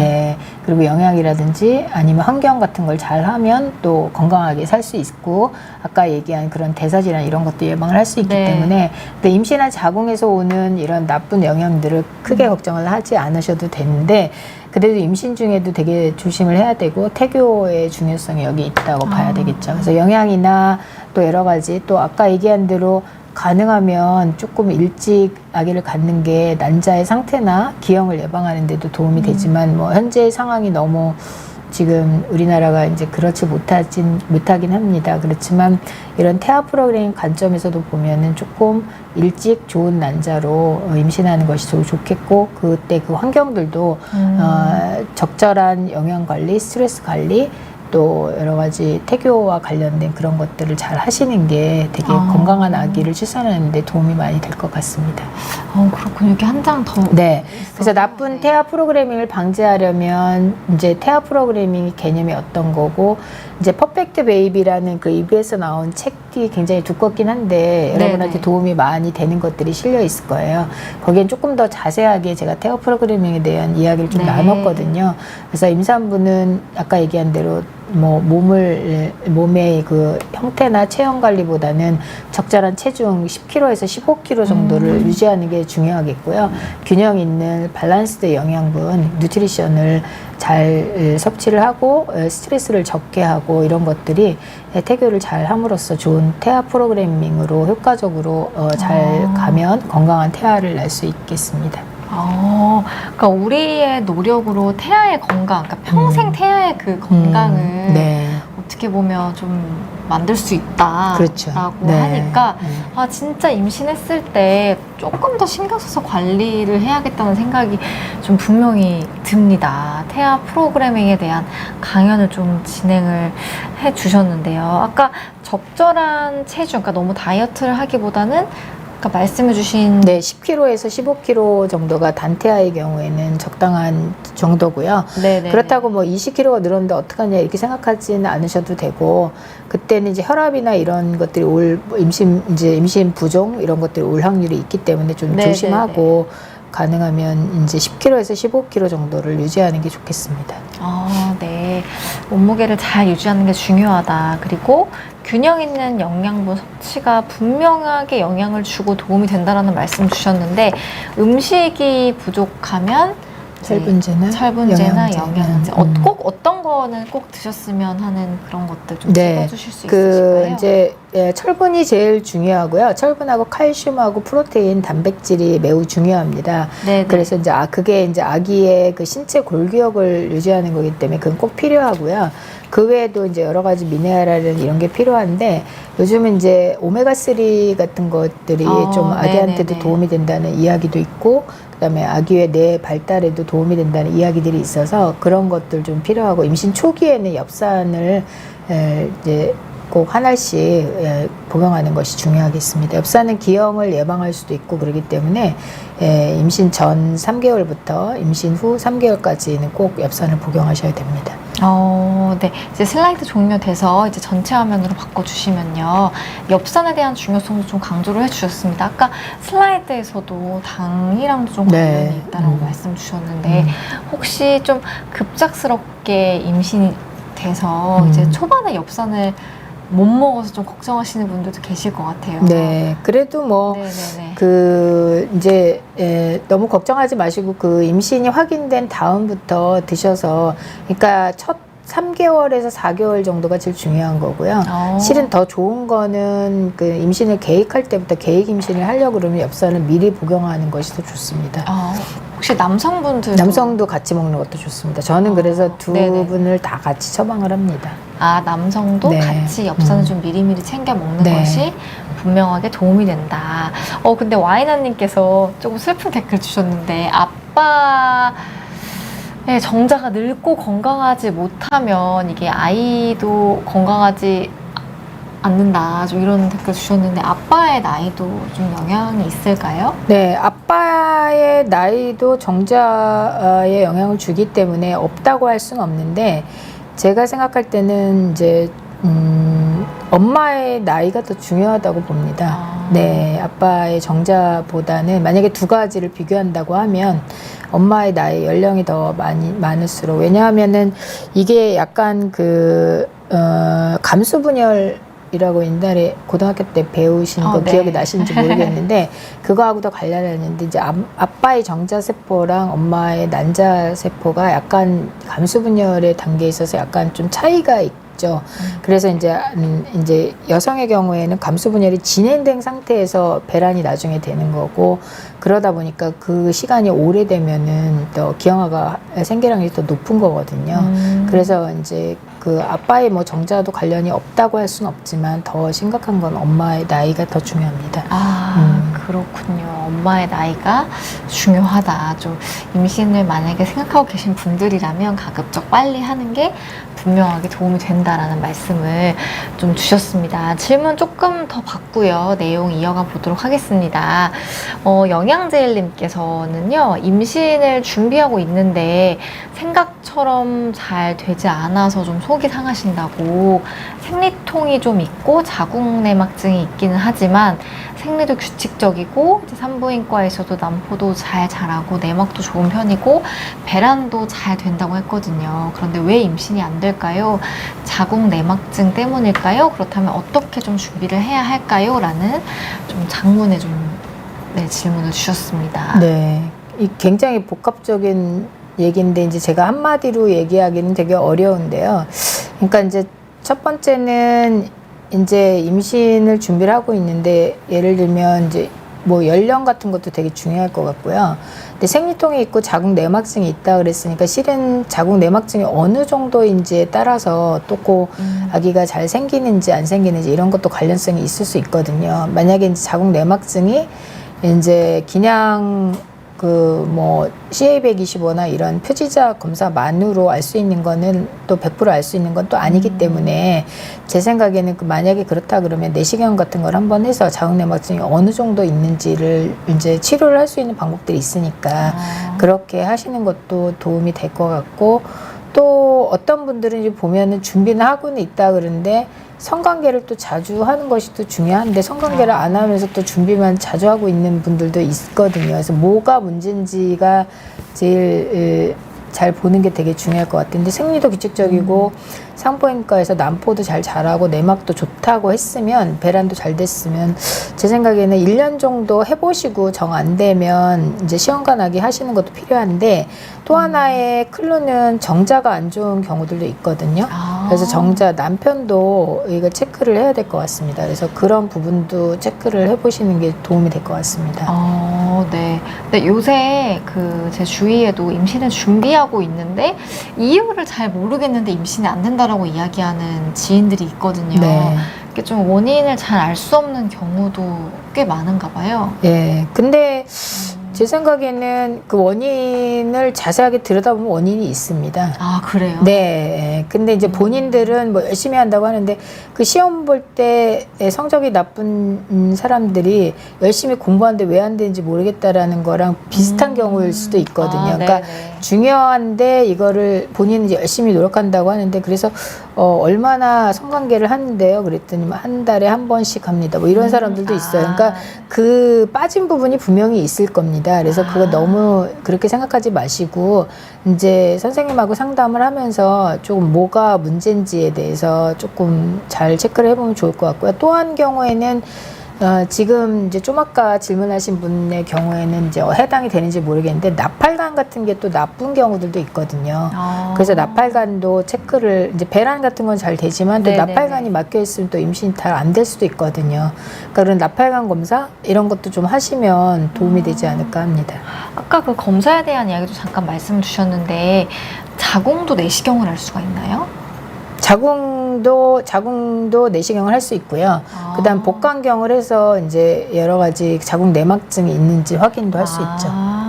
그리고 영양이라든지 아니면 환경 같은 걸 잘 하면 또 건강하게 살 수 있고, 아까 얘기한 그런 대사질환 이런 것도 예방을 할 수 있기 때문에, 근데 임신한 자궁에서 오는 이런 나쁜 영향들을 크게 걱정을 하지 않으셔도 되는데, 그래도 임신 중에도 되게 조심을 해야 되고, 태교의 중요성이 여기 있다고 봐야 되겠죠. 그래서 영양이나 또 여러 가지, 또 아까 얘기한 대로 가능하면 조금 일찍 아기를 갖는 게 난자의 상태나 기형을 예방하는 데도 도움이 되지만 뭐 현재 상황이 너무 지금 우리나라가 이제 그렇지 못하긴 합니다. 그렇지만 이런 태아 프로그램 관점에서도 보면은 조금 일찍 좋은 난자로 임신하는 것이 좋겠고, 그때 그 환경들도 적절한 영양 관리, 스트레스 관리, 또 여러 가지 태교와 관련된 그런 것들을 잘 하시는 게 되게 건강한 아기를 출산하는 데 도움이 많이 될 것 같습니다. 그렇군요. 이게 한 장 더. 네. 그래서 나쁜 태아 프로그래밍을 방지하려면 이제 태아 프로그래밍이 개념이 어떤 거고, 이제 퍼펙트 베이비라는 그 EBS에서 나온 책이 굉장히 두껍긴 한데 여러분한테 도움이 많이 되는 것들이 실려 있을 거예요. 거기엔 조금 더 자세하게 제가 태아 프로그래밍에 대한 이야기를 좀 나눴거든요. 그래서 임산부는 아까 얘기한 대로 뭐 몸의 그 형태나 체형 관리보다는 적절한 체중 10kg에서 15kg 정도를 유지하는 게 중요하겠고요. 균형 있는 밸런스드 영양분, 뉴트리션을 잘 섭취를 하고 스트레스를 적게 하고 이런 것들이 태교를 잘 함으로써 좋은 태아 프로그래밍으로 효과적으로 잘 가면 건강한 태아를 낳을 수 있겠습니다. 그러니까 우리의 노력으로 태아의 건강, 그러니까 평생 태아의 그 건강을 어떻게 보면 좀 만들 수 있다라고 그렇죠. 하니까 진짜 임신했을 때 조금 더 신경 써서 관리를 해야겠다는 생각이 좀 분명히 듭니다. 태아 프로그래밍에 대한 강연을 좀 진행을 해주셨는데요. 아까 적절한 체중, 그러니까 너무 다이어트를 하기보다는 아까 말씀해주신 10kg에서 15kg 정도가 단태아의 경우에는 적당한 정도고요. 그렇다고 뭐 20kg가 늘었는데 어떡하냐 이렇게 생각하지는 않으셔도 되고, 그때는 이제 혈압이나 이런 것들이 임신 부종 이런 것들이 올 확률이 있기 때문에 좀 조심하고 가능하면 이제 10kg에서 15kg 정도를 유지하는 게 좋겠습니다. 네. 몸무게를 잘 유지하는 게 중요하다. 그리고 균형 있는 영양분 섭취가 분명하게 영향을 주고 도움이 된다라는 말씀 주셨는데, 음식이 부족하면 철분제나 영양제. 꼭 어떤 거는 꼭 드셨으면 하는 그런 것들 좀 짚어주실 수 있으실까요? 이제 철분이 제일 중요하고요. 철분하고 칼슘하고 프로테인, 단백질이 매우 중요합니다. 그래서 이제 그게 이제 아기의 그 신체 골격을 유지하는 거기 때문에 그건 꼭 필요하고요. 그 외에도 이제 여러 가지 미네랄은 이런 게 필요한데, 요즘은 이제 오메가3 같은 것들이 좀 아기한테도 도움이 된다는 이야기도 있고, 그다음에 아기의 뇌 발달에도 도움이 된다는 이야기들이 있어서 그런 것들 좀 필요하고, 임신 초기에는 엽산을 이제 꼭 하나씩 복용하는 것이 중요하겠습니다. 엽산은 기형을 예방할 수도 있고 그렇기 때문에 임신 전 3개월부터 임신 후 3개월까지는 꼭 엽산을 복용하셔야 됩니다. 네. 이제 슬라이드 종료돼서 이제 전체 화면으로 바꿔주시면요. 엽산에 대한 중요성도 좀 강조를 해주셨습니다. 아까 슬라이드에서도 당이랑도 좀 관련이 있다라고 말씀 주셨는데, 혹시 좀 급작스럽게 임신이 돼서 이제 초반에 엽산을 못 먹어서 좀 걱정하시는 분들도 계실 것 같아요. 그래도 뭐 이제 너무 걱정하지 마시고 그 임신이 확인된 다음부터 드셔서, 그러니까 첫 3개월에서 4개월 정도가 제일 중요한 거고요. 실은 더 좋은 거는 그 임신을 계획할 때부터 계획 임신을 하려고 그러면 엽산을 미리 복용하는 것이 더 좋습니다. 혹시 남성도 같이 먹는 것도 좋습니다. 저는 그래서 두 분을 다 같이 처방을 합니다. 남성도 같이 엽산을 좀 미리미리 챙겨 먹는 것이 분명하게 도움이 된다. 근데 와이나님께서 조금 슬픈 댓글 주셨는데, 아빠의 정자가 늙고 건강하지 못하면 이게 아이도 건강하지 않는다. 좀 이런 댓글 주셨는데, 아빠의 나이도 좀 영향이 있을까요? 아빠의 나이도 정자에 영향을 주기 때문에 없다고 할 수는 없는데, 제가 생각할 때는 이제 엄마의 나이가 더 중요하다고 봅니다. 아빠의 정자보다는 만약에 두 가지를 비교한다고 하면 엄마의 나이, 연령이 더 많을수록, 왜냐하면은 이게 약간 감수분열이라고 옛날에 고등학교 때 배우신 거 기억이 나시는지 모르겠는데 그거하고도 관련이 있는데, 이제 아빠의 정자세포랑 엄마의 난자세포가 약간 감수분열의 단계에 있어서 약간 좀 차이가 있죠. 그래서 이제 여성의 경우에는 감수 분열이 진행된 상태에서 배란이 나중에 되는 거고, 그러다 보니까 그 시간이 오래되면은 또 기형아가 생계량이 더 높은 거거든요. 그래서 이제 그 아빠의 뭐 정자도 관련이 없다고 할 수는 없지만 더 심각한 건 엄마의 나이가 더 중요합니다. 그렇군요. 엄마의 나이가 중요하다. 좀 임신을 만약에 생각하고 계신 분들이라면 가급적 빨리 하는 게 분명하게 도움이 된다라는 말씀을 좀 주셨습니다. 질문 조금 더 받고요. 내용 이어가 보도록 하겠습니다. 영양제일님께서는요, 임신을 준비하고 있는데 생각처럼 잘 되지 않아서 좀 속이 상하신다고, 생리통이 좀 있고 자궁내막증이 있기는 하지만 생리도 규칙적이고 이제 산부인과에서도 남포도 잘 자라고 내막도 좋은 편이고 배란도 잘 된다고 했거든요. 그런데 왜 임신이 안 될까요? 자궁내막증 때문일까요? 그렇다면 어떻게 좀 준비를 해야 할까요? 라는 좀 장문의 질문을 주셨습니다. 네, 이 굉장히 복합적인 얘기인데 이제 제가 한마디로 얘기하기는 되게 어려운데요. 그러니까 이제 첫 번째는 이제 임신을 준비를 하고 있는데, 예를 들면 이제 뭐 연령 같은 것도 되게 중요할 것 같고요. 근데 생리통이 있고 자궁 내막증이 있다 그랬으니까 실은 자궁 내막증이 어느 정도인지에 따라서 또 그 아기가 잘 생기는지 안 생기는지 이런 것도 관련성이 있을 수 있거든요. 만약에 이제 자궁 내막증이 이제 그냥 그 뭐 CA125나 이런 표지자 검사만으로 알 수 있는 거는 또 100% 알 수 있는 건 또 아니기 때문에, 제 생각에는 그만약에 그렇다 그러면 내시경 같은 걸 한번 해서 자궁내막증이 어느 정도 있는지를 이제 치료를 할 수 있는 방법들이 있으니까 그렇게 하시는 것도 도움이 될 것 같고, 또 어떤 분들은 이제 보면은 준비는 하고는 있다 그러는데 성관계를 또 자주 하는 것이 또 중요한데 성관계를 안 하면서 또 준비만 자주 하고 있는 분들도 있거든요. 그래서 뭐가 문제인지가 제일 잘 보는 게 되게 중요할 것 같은데, 생리도 규칙적이고 산부인과에서 남포도 잘 자라고 내막도 좋다고 했으면, 배란도 잘 됐으면, 제 생각에는 1년 정도 해보시고 정 안 되면 이제 시험관하기 하시는 것도 필요한데, 또 하나의 클루는 정자가 안 좋은 경우들도 있거든요. 그래서 정자, 남편도 이거 체크를 해야 될 것 같습니다. 그래서 그런 부분도 체크를 해보시는 게 도움이 될 것 같습니다. 네. 근데 요새 제 주위에도 임신을 준비하고 있는데 이유를 잘 모르겠는데 임신이 안 된다라고 이야기하는 지인들이 있거든요. 네. 이게 좀 원인을 잘 알 수 없는 경우도 꽤 많은가 봐요. 예. 근데 제 생각에는 그 원인을 자세하게 들여다보면 원인이 있습니다. 아, 그래요? 네. 근데 이제 본인들은 뭐 열심히 한다고 하는데, 그 시험 볼 때 성적이 나쁜 사람들이 열심히 공부하는데 왜 안 되는지 모르겠다라는 거랑 비슷한 경우일 수도 있거든요. 그러니까 네네. 중요한데 이거를 본인은 이제 열심히 노력한다고 하는데, 그래서 얼마나 성관계를 하는데요? 그랬더니 한 달에 한 번씩 합니다. 뭐 이런 사람들도 있어요. 그러니까 그 빠진 부분이 분명히 있을 겁니다. 그래서 그거 너무 그렇게 생각하지 마시고 이제 선생님하고 상담을 하면서 조금 뭐가 문제인지에 대해서 조금 잘 체크를 해보면 좋을 것 같고요. 또 한 경우에는 지금 이제 좀 아까 질문하신 분의 경우에는 이제 해당이 되는지 모르겠는데, 나팔관 같은 게 또 나쁜 경우들도 있거든요. 그래서 나팔관도 체크를, 이제 배란 같은 건 잘 되지만 또 네네네. 나팔관이 막혀 있으면 또 임신이 잘 안 될 수도 있거든요. 그러니까 그런 나팔관 검사 이런 것도 좀 하시면 도움이 되지 않을까 합니다. 아까 그 검사에 대한 이야기도 잠깐 말씀을 주셨는데 자궁도 내시경을 할 수가 있나요? 자궁도 내시경을 할 수 있고요. 그다음 복강경을 해서 이제 여러 가지 자궁 내막증이 있는지 확인도 할 수 있죠.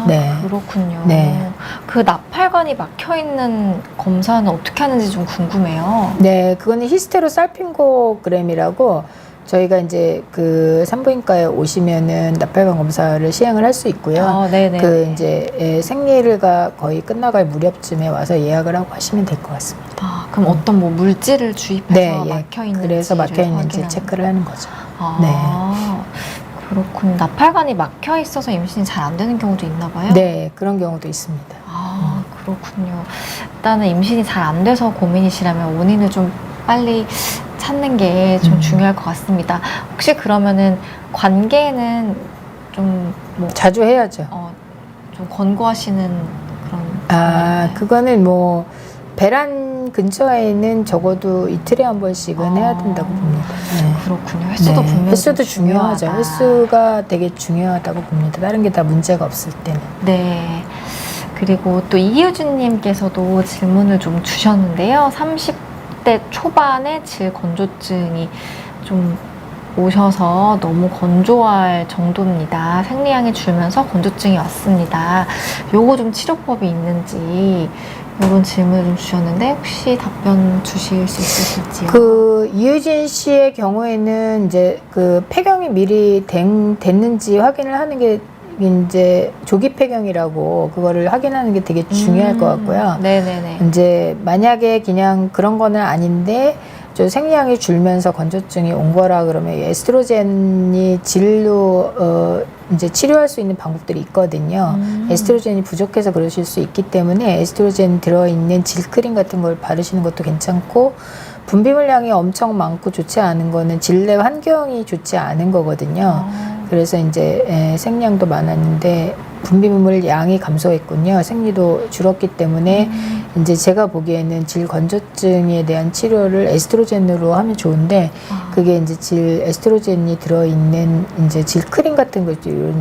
네. 그렇군요. 네. 그 나팔관이 막혀 있는 검사는 어떻게 하는지 좀 궁금해요. 네, 그거는 히스테로살핑고그램이라고 저희가 이제 그 산부인과에 오시면은 나팔관 검사를 시행을 할 수 있고요. 네네. 그 이제 생리가 거의 끝나갈 무렵쯤에 와서 예약을 하고 하시면 될 것 같습니다. 그럼 어떤 뭐 물질을 주입해서 네, 막혀 있는지 그래서 막혀 있는지 체크를 하는 거죠. 네. 그렇군. 나팔관이 막혀 있어서 임신이 잘 안 되는 경우도 있나 봐요. 네, 그런 경우도 있습니다. 그렇군요. 일단은 임신이 잘 안 돼서 고민이시라면 원인을 좀 빨리 찾는 게 좀 중요할 것 같습니다. 혹시 그러면은 관계는 좀 뭐 자주 해야죠. 좀 권고하시는 그런 그거는 뭐 배란 병원 근처에는 적어도 이틀에 한 번씩은 해야 된다고 봅니다. 네. 그렇군요. 횟수도 네, 분명히 횟수도 좀 중요하죠. 중요하다. 횟수가 되게 중요하다고 봅니다. 다른 게 다 문제가 없을 때는. 네. 그리고 또 이효준님께서도 질문을 좀 주셨는데요. 30대 초반에 질 건조증이 좀 오셔서 너무 건조할 정도입니다. 생리량이 줄면서 건조증이 왔습니다. 요거 좀 치료법이 있는지 이런 질문을 좀 주셨는데 혹시 답변 주실 수 있으실지요? 그 이유진 씨의 경우에는 이제 그 폐경이 미리 됐는지 확인을 하는 게 이제 조기 폐경이라고 그거를 확인하는 게 되게 중요할 것 같고요. 네네네. 이제 만약에 그냥 그런 거는 아닌데 저 생리량이 줄면서 건조증이 온 거라 그러면 에스트로겐이 질로 이제 치료할 수 있는 방법들이 있거든요. 에스트로겐이 부족해서 그러실 수 있기 때문에 에스트로겐 들어있는 질크림 같은 걸 바르시는 것도 괜찮고, 분비물량이 엄청 많고 좋지 않은 거는 질내 환경이 좋지 않은 거거든요. 그래서 이제 생량도 많았는데 분비물 양이 감소했군요. 생리도 줄었기 때문에 이제 제가 보기에는 질 건조증에 대한 치료를 에스트로겐으로 하면 좋은데, 그게 이제 에스트로겐이 들어있는 이제 질 크림 같은 거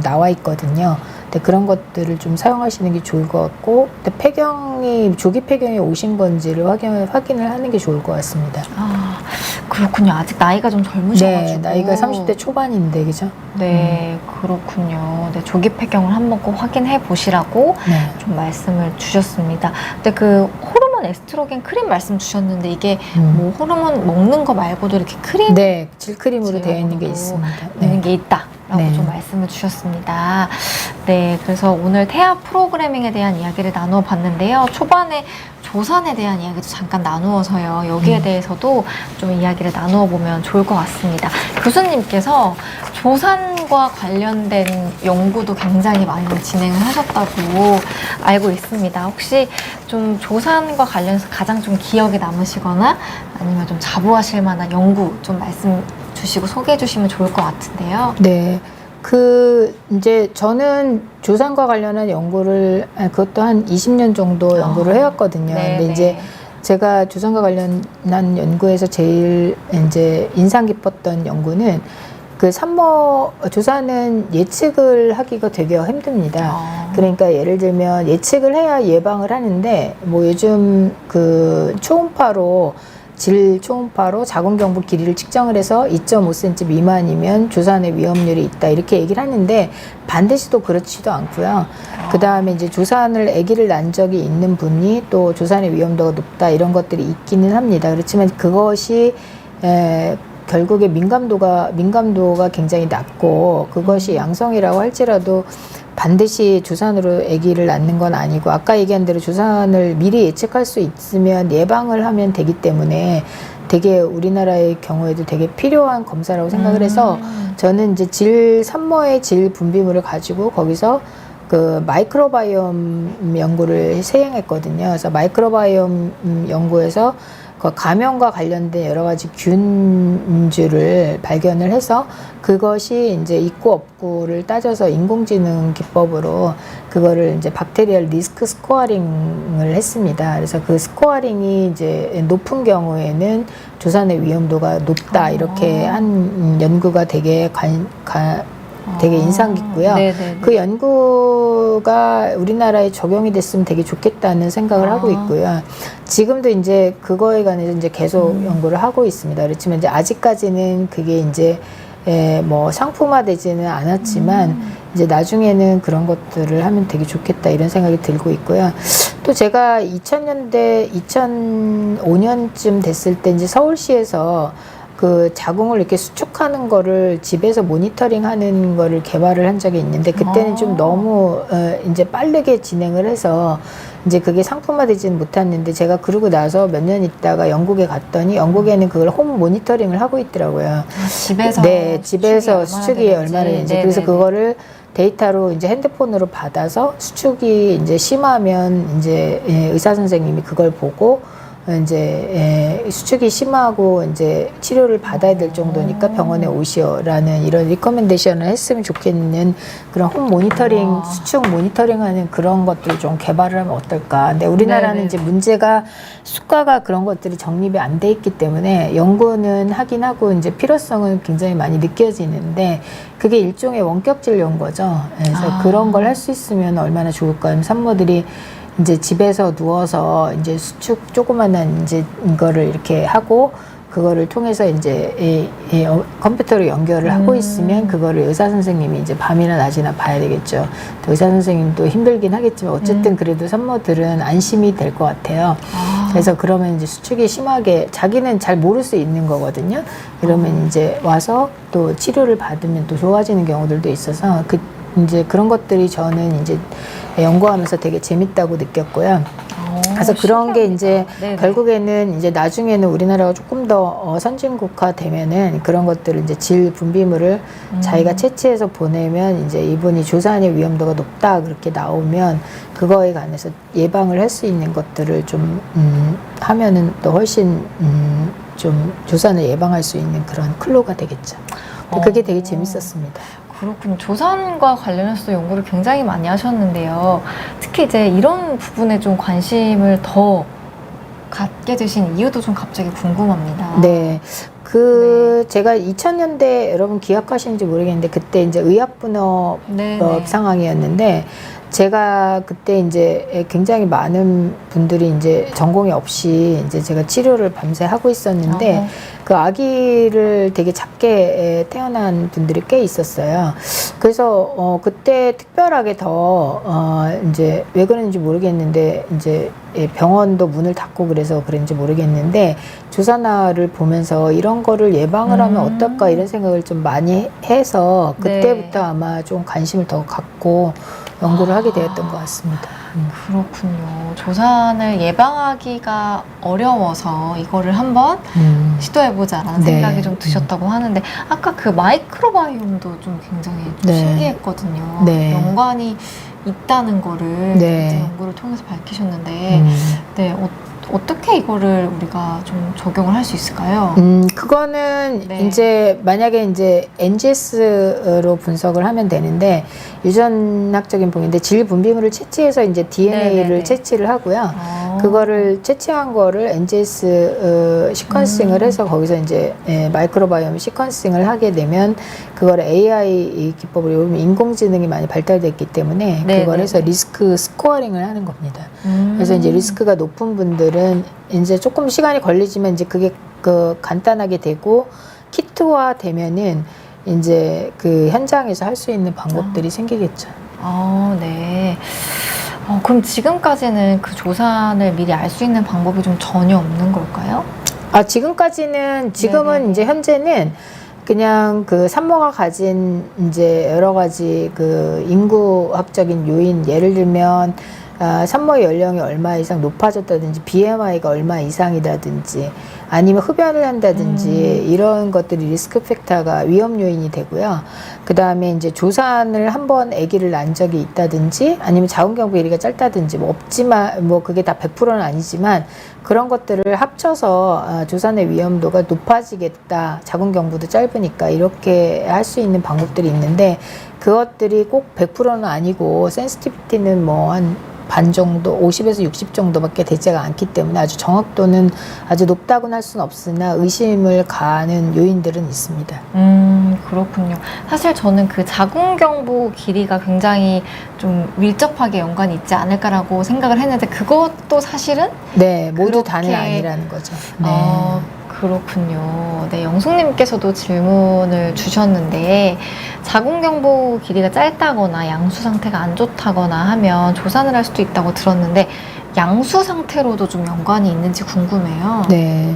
나와 있거든요. 근데 그런 것들을 좀 사용하시는 게 좋을 것 같고, 근데 조기 폐경이 오신 건지를 확인을 하는 게 좋을 것 같습니다. 아, 그렇군요. 아직 나이가 좀 젊으셔가지고. 네, 나이가 30대 초반인데, 그죠? 네, 그렇군요. 네, 조기 폐경을 한번 꼭 확인해 보시라고 네. 좀 말씀을 주셨습니다. 근데 그 호르몬 에스트로겐 크림 말씀 주셨는데 이게 뭐 호르몬 먹는 거 말고도 이렇게 크림 네, 질크림으로 되어 있는 게 있습니다. 있는 네. 게 있다라고 네. 좀 말씀을 주셨습니다. 네, 그래서 오늘 태아 프로그래밍에 대한 이야기를 나누어 봤는데요. 초반에 조산에 대한 이야기도 잠깐 나누어서요. 여기에 대해서도 좀 이야기를 나누어 보면 좋을 것 같습니다. 교수님께서 조산과 관련된 연구도 굉장히 많이 진행을 하셨다고 알고 있습니다. 혹시 좀 조산과 관련해서 가장 좀 기억에 남으시거나 아니면 좀 자부하실 만한 연구 좀 말씀 주시고 소개해 주시면 좋을 것 같은데요. 네. 이제 저는 조산과 관련한 연구를, 그것도 한 20년 정도 연구를 해왔거든요. 네, 근데 이제 제가 조산과 관련한 연구에서 제일 이제 인상 깊었던 연구는 조산은 예측을 하기가 되게 힘듭니다. 그러니까 예를 들면 예측을 해야 예방을 하는데, 뭐 요즘 질 초음파로 자궁경부 길이를 측정을 해서 2.5cm 미만이면 조산의 위험률이 있다, 이렇게 얘기를 하는데 반드시 또 그렇지도 않고요. 그 다음에 이제 조산을 아기를 낳은 적이 있는 분이 또 조산의 위험도가 높다, 이런 것들이 있기는 합니다. 그렇지만 그것이 결국에 민감도가 굉장히 낮고, 그것이 양성이라고 할지라도 반드시 조산으로 아기를 낳는 건 아니고, 아까 얘기한 대로 조산을 미리 예측할 수 있으면 예방을 하면 되기 때문에 되게 우리나라의 경우에도 되게 필요한 검사라고 생각을 해서, 저는 이제 산모의 질 분비물을 가지고 거기서 그 마이크로바이옴 연구를 시행했거든요. 그래서 마이크로바이옴 연구에서 그 감염과 관련된 여러 가지 균주를 발견을 해서 그것이 이제 있고 없고를 따져서 인공지능 기법으로 그거를 이제 박테리얼 리스크 스코어링을 했습니다. 그래서 그 스코어링이 이제 높은 경우에는 조산의 위험도가 높다, 이렇게 한 연구가 되게 인상 깊고요. 그 연구가 우리나라에 적용이 됐으면 되게 좋겠다는 생각을 하고 있고요. 지금도 이제 그거에 관해서 이제 계속 연구를 하고 있습니다. 그렇지만 이제 아직까지는 그게 이제 뭐 상품화되지는 않았지만 이제 나중에는 그런 것들을 하면 되게 좋겠다, 이런 생각이 들고 있고요. 또 제가 2005년쯤 됐을 때 이제 서울시에서 그 자궁을 이렇게 수축하는 거를 집에서 모니터링 하는 거를 개발을 한 적이 있는데, 그때는 좀 너무 이제 빠르게 진행을 해서 이제 그게 상품화되지는 못했는데, 제가 그러고 나서 몇 년 있다가 영국에 갔더니 영국에는 그걸 홈 모니터링을 하고 있더라고요. 집에서? 네, 집에서 수축이 얼마나 되는지. 그래서 그거를 데이터로 이제 핸드폰으로 받아서 수축이 이제 심하면 이제 의사 선생님이 그걸 보고 이제 수축이 심하고 이제 치료를 받아야 될 정도니까 병원에 오시오라는 이런 리커멘데이션을 했으면 좋겠는 그런 홈 모니터링, 수축 모니터링하는 그런 것들 좀 개발을 하면 어떨까. 근데 우리나라는 네네. 이제 문제가 수가가 그런 것들이 정립이 안 돼 있기 때문에 연구는 하긴 하고 이제 필요성은 굉장히 많이 느껴지는데 그게 일종의 원격질 연구죠. 그래서 그런 걸 할 수 있으면 얼마나 좋을까. 산모들이 이제 집에서 누워서 이제 수축 조그만한 이제 이거를 이렇게 하고 그거를 통해서 이제 컴퓨터로 연결을 하고 있으면 그거를 의사 선생님이 이제 밤이나 낮이나 봐야 되겠죠. 또 의사 선생님도 힘들긴 하겠지만 어쨌든 그래도 산모들은 안심이 될 것 같아요. 그래서 그러면 이제 수축이 심하게 자기는 잘 모를 수 있는 거거든요. 그러면 이제 와서 또 치료를 받으면 또 좋아지는 경우들도 있어서 이제 그런 것들이 저는 이제 연구하면서 되게 재밌다고 느꼈고요. 그래서 그런 게 이제 네네. 결국에는 이제 나중에는 우리나라가 조금 더 선진국화 되면은 그런 것들을 이제 질 분비물을 자기가 채취해서 보내면 이제 이분이 조산의 위험도가 높다 그렇게 나오면 그거에 관해서 예방을 할 수 있는 것들을 좀 하면은 또 훨씬 좀 조산을 예방할 수 있는 그런 클로가 되겠죠. 그게 되게 재밌었습니다. 그렇군요. 조산과 관련해서 연구를 굉장히 많이 하셨는데요. 특히 이제 이런 부분에 좀 관심을 더 갖게 되신 이유도 좀 갑자기 궁금합니다. 네. 제가 2000년대 여러분 기억하시는지 모르겠는데 그때 이제 의학분업 네네. 상황이었는데 제가 그때 이제 굉장히 많은 분들이 이제 전공이 없이 이제 제가 치료를 밤새 하고 있었는데 그 아기를 되게 작게 태어난 분들이 꽤 있었어요. 그래서 그때 특별하게 더 이제 왜 그런지 모르겠는데 이제 병원도 문을 닫고 그래서 그런지 모르겠는데 조산아를 보면서 이런 거를 예방을 하면 어떨까 이런 생각을 좀 많이 해서 그때부터 아마 좀 관심을 더 갖고 연구를 하게 되었던 것 같습니다. 그렇군요. 조산을 예방하기가 어려워서 이거를 한번 시도해보자라는 네. 생각이 좀 드셨다고 하는데 아까 그 마이크로바이옴도 좀 굉장히 좀 네. 신기했거든요. 네. 연관이 있다는 거를 네. 이제 연구를 통해서 밝히셨는데 네, 어떻게 이거를 우리가 좀 적용을 할 수 있을까요? 그거는 네. 이제 만약에 이제 NGS로 분석을 하면 되는데 유전학적인 부분인데 질 분비물을 채취해서 이제 DNA를 네네네. 채취를 하고요. 그거를 채취한 거를 NGS 시퀀싱을 해서 거기서 이제 마이크로바이옴 시퀀싱을 하게 되면 그걸 AI 기법으로 요즘 인공지능이 많이 발달됐기 때문에 네네네. 그걸 해서 리스크 스코어링을 하는 겁니다. 그래서 이제 리스크가 높은 분들은 이제 조금 시간이 걸리지만 이제 그게 간단하게 되고 키트화 되면은 이제 그 현장에서 할 수 있는 방법들이 생기겠죠. 네. 그럼 지금까지는 그 조산을 미리 알 수 있는 방법이 좀 전혀 없는 걸까요? 지금은 네네네. 이제 현재는 그냥 그 산모가 가진 이제 여러 가지 그 인구학적인 요인, 예를 들면 산모의 연령이 얼마 이상 높아졌다든지 BMI가 얼마 이상이라든지 아니면 흡연을 한다든지 이런 것들이 리스크 팩터가 위험 요인이 되고요. 그 다음에 이제 조산을 한번 아기를 낳은 적이 있다든지 아니면 자궁경부 길이가 짧다든지 뭐 없지만 뭐 그게 다 100%는 아니지만 그런 것들을 합쳐서 조산의 위험도가 높아지겠다. 자궁경부도 짧으니까 이렇게 할 수 있는 방법들이 있는데 그것들이 꼭 100%는 아니고 센시티비티는 뭐 한 반 정도, 50에서 60 정도밖에 되지가 않기 때문에 아주 정확도는 아주 높다고는 할 수는 없으나 의심을 가하는 요인들은 있습니다. 그렇군요. 사실 저는 그 자궁경부 길이가 굉장히 좀 밀접하게 연관이 있지 않을까라고 생각을 했는데 그것도 사실은 네, 모두 그렇게- 다는 아니라는 거죠. 네. 그렇군요. 네, 영숙님께서도 질문을 주셨는데 자궁경부 길이가 짧다거나 양수 상태가 안 좋다거나 하면 조산을 할 수도 있다고 들었는데 양수 상태로도 좀 연관이 있는지 궁금해요. 네.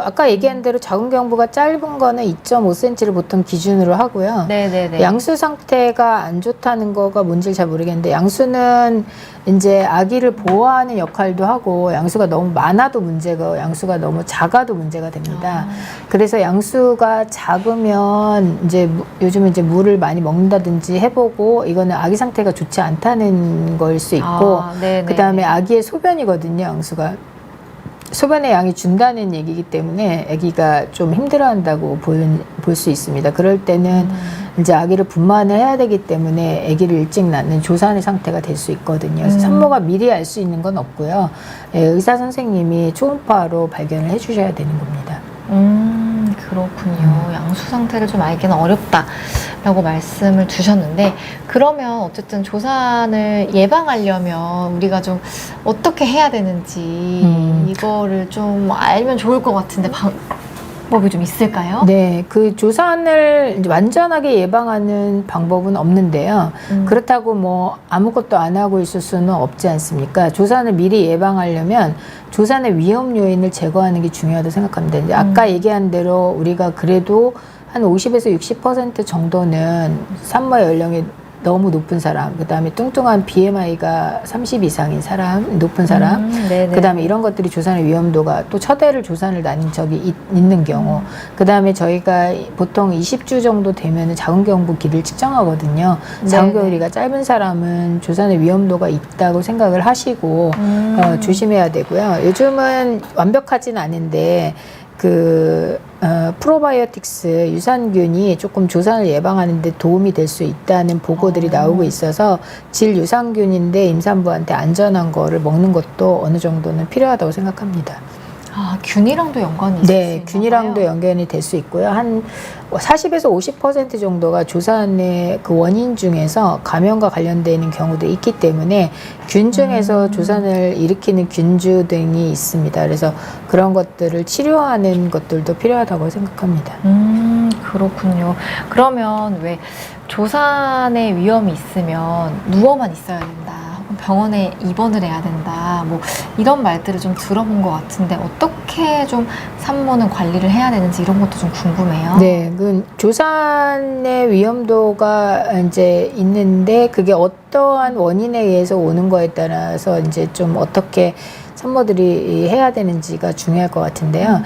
아까 얘기한 대로 자궁경부가 짧은 거는 2.5cm를 보통 기준으로 하고요. 네네네. 양수 상태가 안 좋다는 거가 뭔지 잘 모르겠는데 양수는 이제 아기를 보호하는 역할도 하고 양수가 너무 많아도 문제고 양수가 너무 작아도 문제가 됩니다. 그래서 양수가 작으면 이제 요즘은 이제 물을 많이 먹는다든지 해보고 이거는 아기 상태가 좋지 않다는 걸 수 있고 네네. 그 다음에 아기의 소변이거든요, 양수가. 소변의 양이 준다는 얘기이기 때문에 아기가 좀 힘들어한다고 볼 수 있습니다. 그럴 때는 이제 아기를 분만을 해야 되기 때문에 아기를 일찍 낳는 조산의 상태가 될 수 있거든요. 그래서 산모가 미리 알 수 있는 건 없고요. 예, 의사 선생님이 초음파로 발견을 해주셔야 되는 겁니다. 그렇군요. 양수 상태를 좀 알기는 어렵다라고 말씀을 주셨는데, 그러면 어쨌든 조산을 예방하려면 우리가 좀 어떻게 해야 되는지 이거를 좀 알면 좋을 것 같은데 방법이 좀 있을까요? 네, 그 조산을 이제 완전하게 예방하는 방법은 없는데요. 그렇다고 뭐 아무것도 안 하고 있을 수는 없지 않습니까? 조산을 미리 예방하려면 조산의 위험 요인을 제거하는 게 중요하다고 생각합니다. 이제 아까 얘기한 대로 우리가 그래도 한 50에서 60% 정도는 산모의 연령이 너무 높은 사람, 그 다음에 뚱뚱한 BMI가 30 이상인 사람, 높은 사람, 그 다음에 이런 것들이 조산의 위험도가, 또 첫애를 조산을 낳은 적이 있는 경우, 그 다음에 저희가 보통 20주 정도 되면 자궁경부기를 측정하거든요. 자궁경부기가 짧은 사람은 조산의 위험도가 있다고 생각을 하시고 조심해야 되고요. 요즘은 완벽하진 않은데 프로바이오틱스 유산균이 조금 조산을 예방하는 데 도움이 될 수 있다는 보고들이 나오고 있어서 질 유산균인데 임산부한테 안전한 거를 먹는 것도 어느 정도는 필요하다고 생각합니다. 아, 균이랑도 연관이 있을 수 네, 있나요? 균이랑도 연관이 될 수 있고요. 한 40에서 50% 정도가 조산의 그 원인 중에서 감염과 관련되어 있는 경우도 있기 때문에 균 중에서 조산을 일으키는 균주 등이 있습니다. 그래서 그런 것들을 치료하는 것들도 필요하다고 생각합니다. 그렇군요. 그러면 왜 조산의 위험이 있으면 누워만 있어야 된다, 병원에 입원을 해야 된다, 뭐 이런 말들을 좀 들어본 것 같은데, 어떻게 좀 산모는 관리를 해야 되는지 이런 것도 좀 궁금해요. 네, 그 조산의 위험도가 이제 있는데 그게 어떠한 원인에 의해서 오는 거에 따라서 이제 좀 어떻게 산모들이 해야 되는지가 중요할 것 같은데요.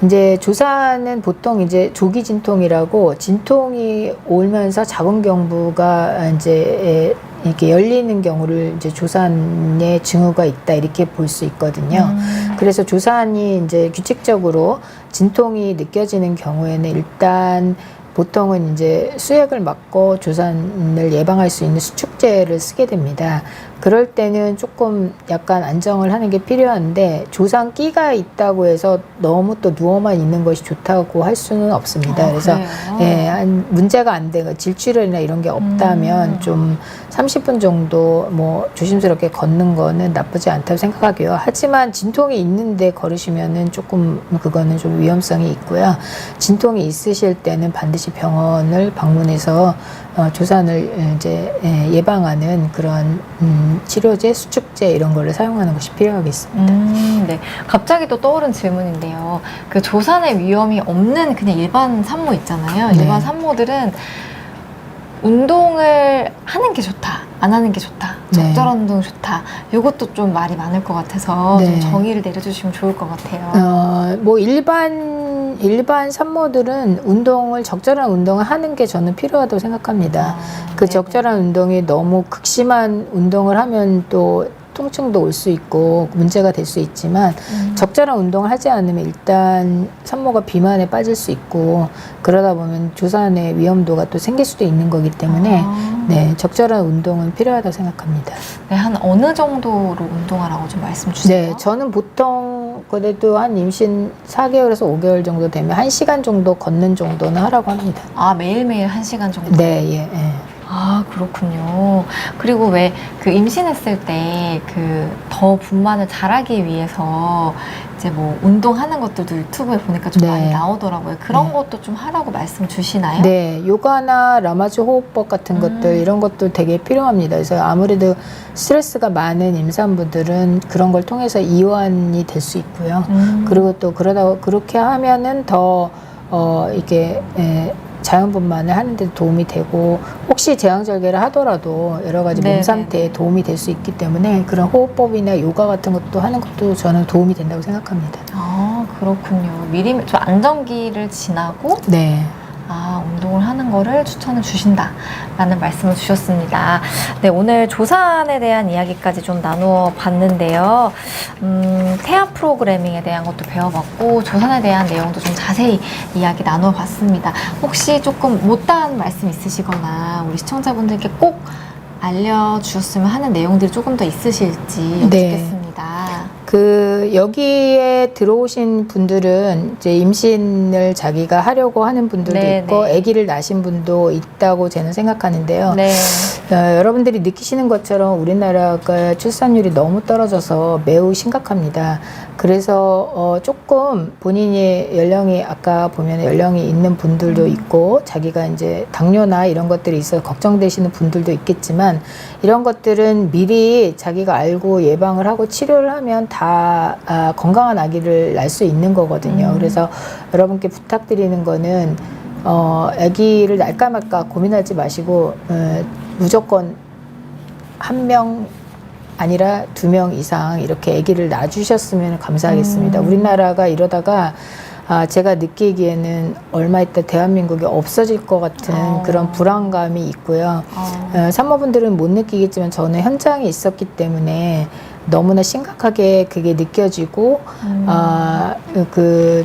이제 조산은 보통 이제 조기 진통이라고 진통이 오면서 자궁경부가 이제 이렇게 열리는 경우를 이제 조산의 징후가 있다 이렇게 볼 수 있거든요. 그래서 조산이 이제 규칙적으로 진통이 느껴지는 경우에는 일단 보통은 이제 수액을 맞고 조산을 예방할 수 있는 수축제를 쓰게 됩니다. 그럴 때는 조금 약간 안정을 하는 게 필요한데, 조산기가 있다고 해서 너무 또 누워만 있는 것이 좋다고 할 수는 없습니다. 그래서 예, 문제가 안 되고 질출혈이나 이런 게 없다면 좀 30분 정도 뭐 조심스럽게 걷는 거는 나쁘지 않다고 생각하고요. 하지만 진통이 있는데 걸으시면은 조금 그거는 좀 위험성이 있고요. 진통이 있으실 때는 반드시 병원을 방문해서 조산을 이제 예방하는 그런 치료제, 수축제 이런 거를 사용하는 것이 필요하겠습니다. 네. 갑자기 또 떠오른 질문인데요. 그 조산의 위험이 없는 그냥 일반 산모 있잖아요. 네. 일반 산모들은 운동을 하는 게 좋다, 안 하는 게 좋다, 적절한 운동이 좋다, 이것도 좀 말이 많을 것 같아서 좀 정의를 내려주시면 좋을 것 같아요. 뭐 일반 산모들은 운동을, 적절한 운동을 하는 게 저는 필요하다고 생각합니다. 그 적절한 운동이 너무 극심한 운동을 하면 또 통증도 올 수 있고 문제가 될 수 있지만 적절한 운동을 하지 않으면 일단 산모가 비만에 빠질 수 있고, 그러다 보면 조산의 위험도가 또 생길 수도 있는 거기 때문에 네, 적절한 운동은 필요하다고 생각합니다. 네, 한 어느 정도로 운동하라고 좀 말씀 주세요. 네, 저는 보통 그래도 한 임신 4개월에서 5개월 정도 되면 1시간 정도 걷는 정도는 하라고 합니다. 아, 매일매일 1시간 정도? 네, 예. 아, 그렇군요. 그리고 왜 그 임신했을 때 그 더 분만을 잘하기 위해서 이제 뭐 운동하는 것들도 유튜브에 보니까 좀 많이 나오더라고요. 그런 것도 좀 하라고 말씀 주시나요? 네, 요가나 라마즈 호흡법 같은 것들, 이런 것도 되게 필요합니다. 그래서 아무래도 스트레스가 많은 임산부들은 그런 걸 통해서 이완이 될 수 있고요. 그리고 또 그렇게 하면은 더 이게 자연분만을 하는 데 도움이 되고, 혹시 제왕절개를 하더라도 여러 가지 몸 상태에 도움이 될 수 있기 때문에 그런 호흡법이나 요가 같은 것도 하는 것도 저는 도움이 된다고 생각합니다. 아, 그렇군요. 미리 좀 안정기를 지나고 네. 운동을 하는 거를 추천을 주신다라는 말씀을 주셨습니다. 네, 오늘 조산에 대한 이야기까지 좀 나누어 봤는데요. 태아 프로그래밍에 대한 것도 배워봤고 조산에 대한 내용도 좀 자세히 이야기 나누어 봤습니다. 혹시 조금 못다한 말씀 있으시거나 우리 시청자분들께 꼭 알려주셨으면 하는 내용들이 조금 더 있으실지 여쭙겠습니다. 여기에 들어오신 분들은 이제 임신을 자기가 하려고 하는 분들도 있고 아기를 낳으신 분도 있다고 저는 생각하는데요. 여러분들이 느끼시는 것처럼 우리나라가 출산율이 너무 떨어져서 매우 심각합니다. 그래서 조금 본인이 연령이 아까 보면 연령이 있는 분들도 있고 자기가 이제 당뇨나 이런 것들이 있어 걱정되시는 분들도 있겠지만 이런 것들은 미리 자기가 알고 예방을 하고 치료를 하면 다 건강한 아기를 낳을 수 있는 거거든요. 그래서 여러분께 부탁드리는 거는 아기를 낳을까 말까 고민하지 마시고 무조건 한 명 아니라 2명 이상 이렇게 아기를 낳아주셨으면 감사하겠습니다. 우리나라가 이러다가 제가 느끼기에는 얼마 있다 대한민국이 없어질 것 같은 그런 불안감이 있고요. 산모분들은 못 느끼겠지만 저는 현장에 있었기 때문에 너무나 심각하게 그게 느껴지고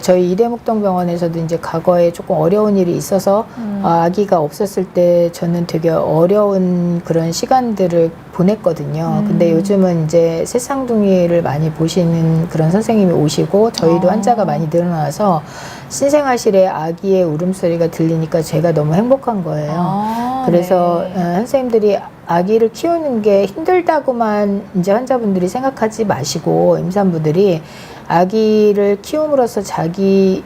저희 이대목동병원에서도 이제 과거에 조금 어려운 일이 있어서 아기가 없었을 때 저는 되게 어려운 그런 시간들을 보냈거든요. 근데 요즘은 이제 새쌍둥이를 많이 보시는 그런 선생님이 오시고 저희도 환자가 많이 늘어나서 신생아실에 아기의 울음소리가 들리니까 제가 너무 행복한 거예요. 그래서 선생님들이 아기를 키우는 게 힘들다고만 이제 환자분들이 생각하지 마시고 임산부들이 아기를 키움으로써 자기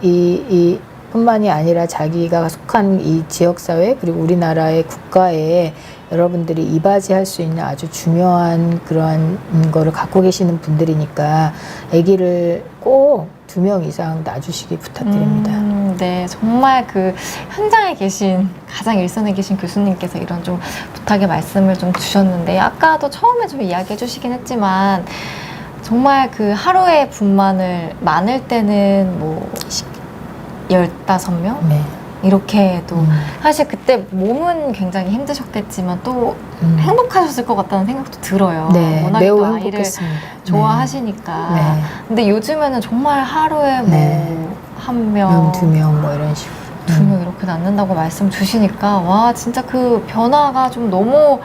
뿐만이 아니라 자기가 속한 이 지역사회 그리고 우리나라의 국가에 여러분들이 이바지할 수 있는 아주 중요한 그런 거를 갖고 계시는 분들이니까 아기를 꼭 2명 이상 낳아주시기 부탁드립니다. 네, 정말 그 현장에 계신 가장 일선에 계신 교수님께서 이런 좀 부탁의 말씀을 좀 주셨는데 아까도 처음에 좀 이야기해 주시긴 했지만 정말 그 하루에 분만을 많을 때는 뭐 15명? 이렇게 또 사실 그때 몸은 굉장히 힘드셨겠지만 또 행복하셨을 것 같다는 생각도 들어요. 워낙에 매우 또 아이를 행복했습니다. 좋아하시니까. 근데 요즘에는 정말 하루에 뭐 1명, 2명 뭐 이런 식으로 2명 이렇게 낳는다고 말씀 주시니까 와 진짜 그 변화가 좀 너무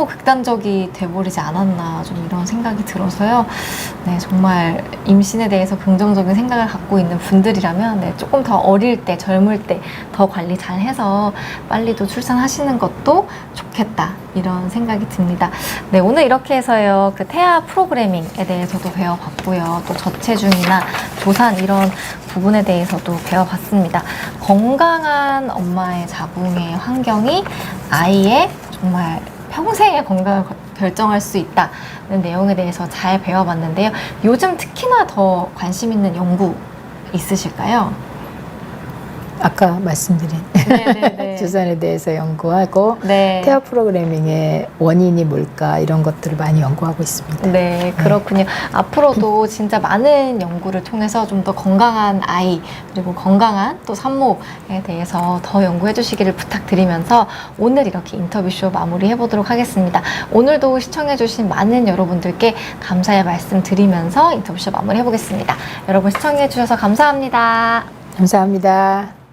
극단적이 돼버리지 않았나 좀 이런 생각이 들어서요. 네, 정말 임신에 대해서 긍정적인 생각을 갖고 있는 분들이라면 조금 더 어릴 때, 젊을 때 더 관리 잘 해서 빨리 또 출산하시는 것도 좋겠다 이런 생각이 듭니다. 네, 오늘 이렇게 해서요. 그 태아 프로그래밍에 대해서도 배워봤고요. 또 저체중이나 조산 이런 부분에 대해서도 배워봤습니다. 건강한 엄마의 자궁의 환경이 아이의 정말 평생의 건강을 결정할 수 있다는 내용에 대해서 잘 배워봤는데요. 요즘 특히나 더 관심 있는 연구 있으실까요? 아까 말씀드린 조산에 대해서 연구하고 태아 프로그래밍의 원인이 뭘까 이런 것들을 많이 연구하고 있습니다. 네, 그렇군요. 앞으로도 진짜 많은 연구를 통해서 좀 더 건강한 아이 그리고 건강한 또 산모에 대해서 더 연구해 주시기를 부탁드리면서 오늘 이렇게 인터뷰쇼 마무리해 보도록 하겠습니다. 오늘도 시청해 주신 많은 여러분들께 감사의 말씀 드리면서 인터뷰쇼 마무리해 보겠습니다. 여러분 시청해 주셔서 감사합니다. 감사합니다.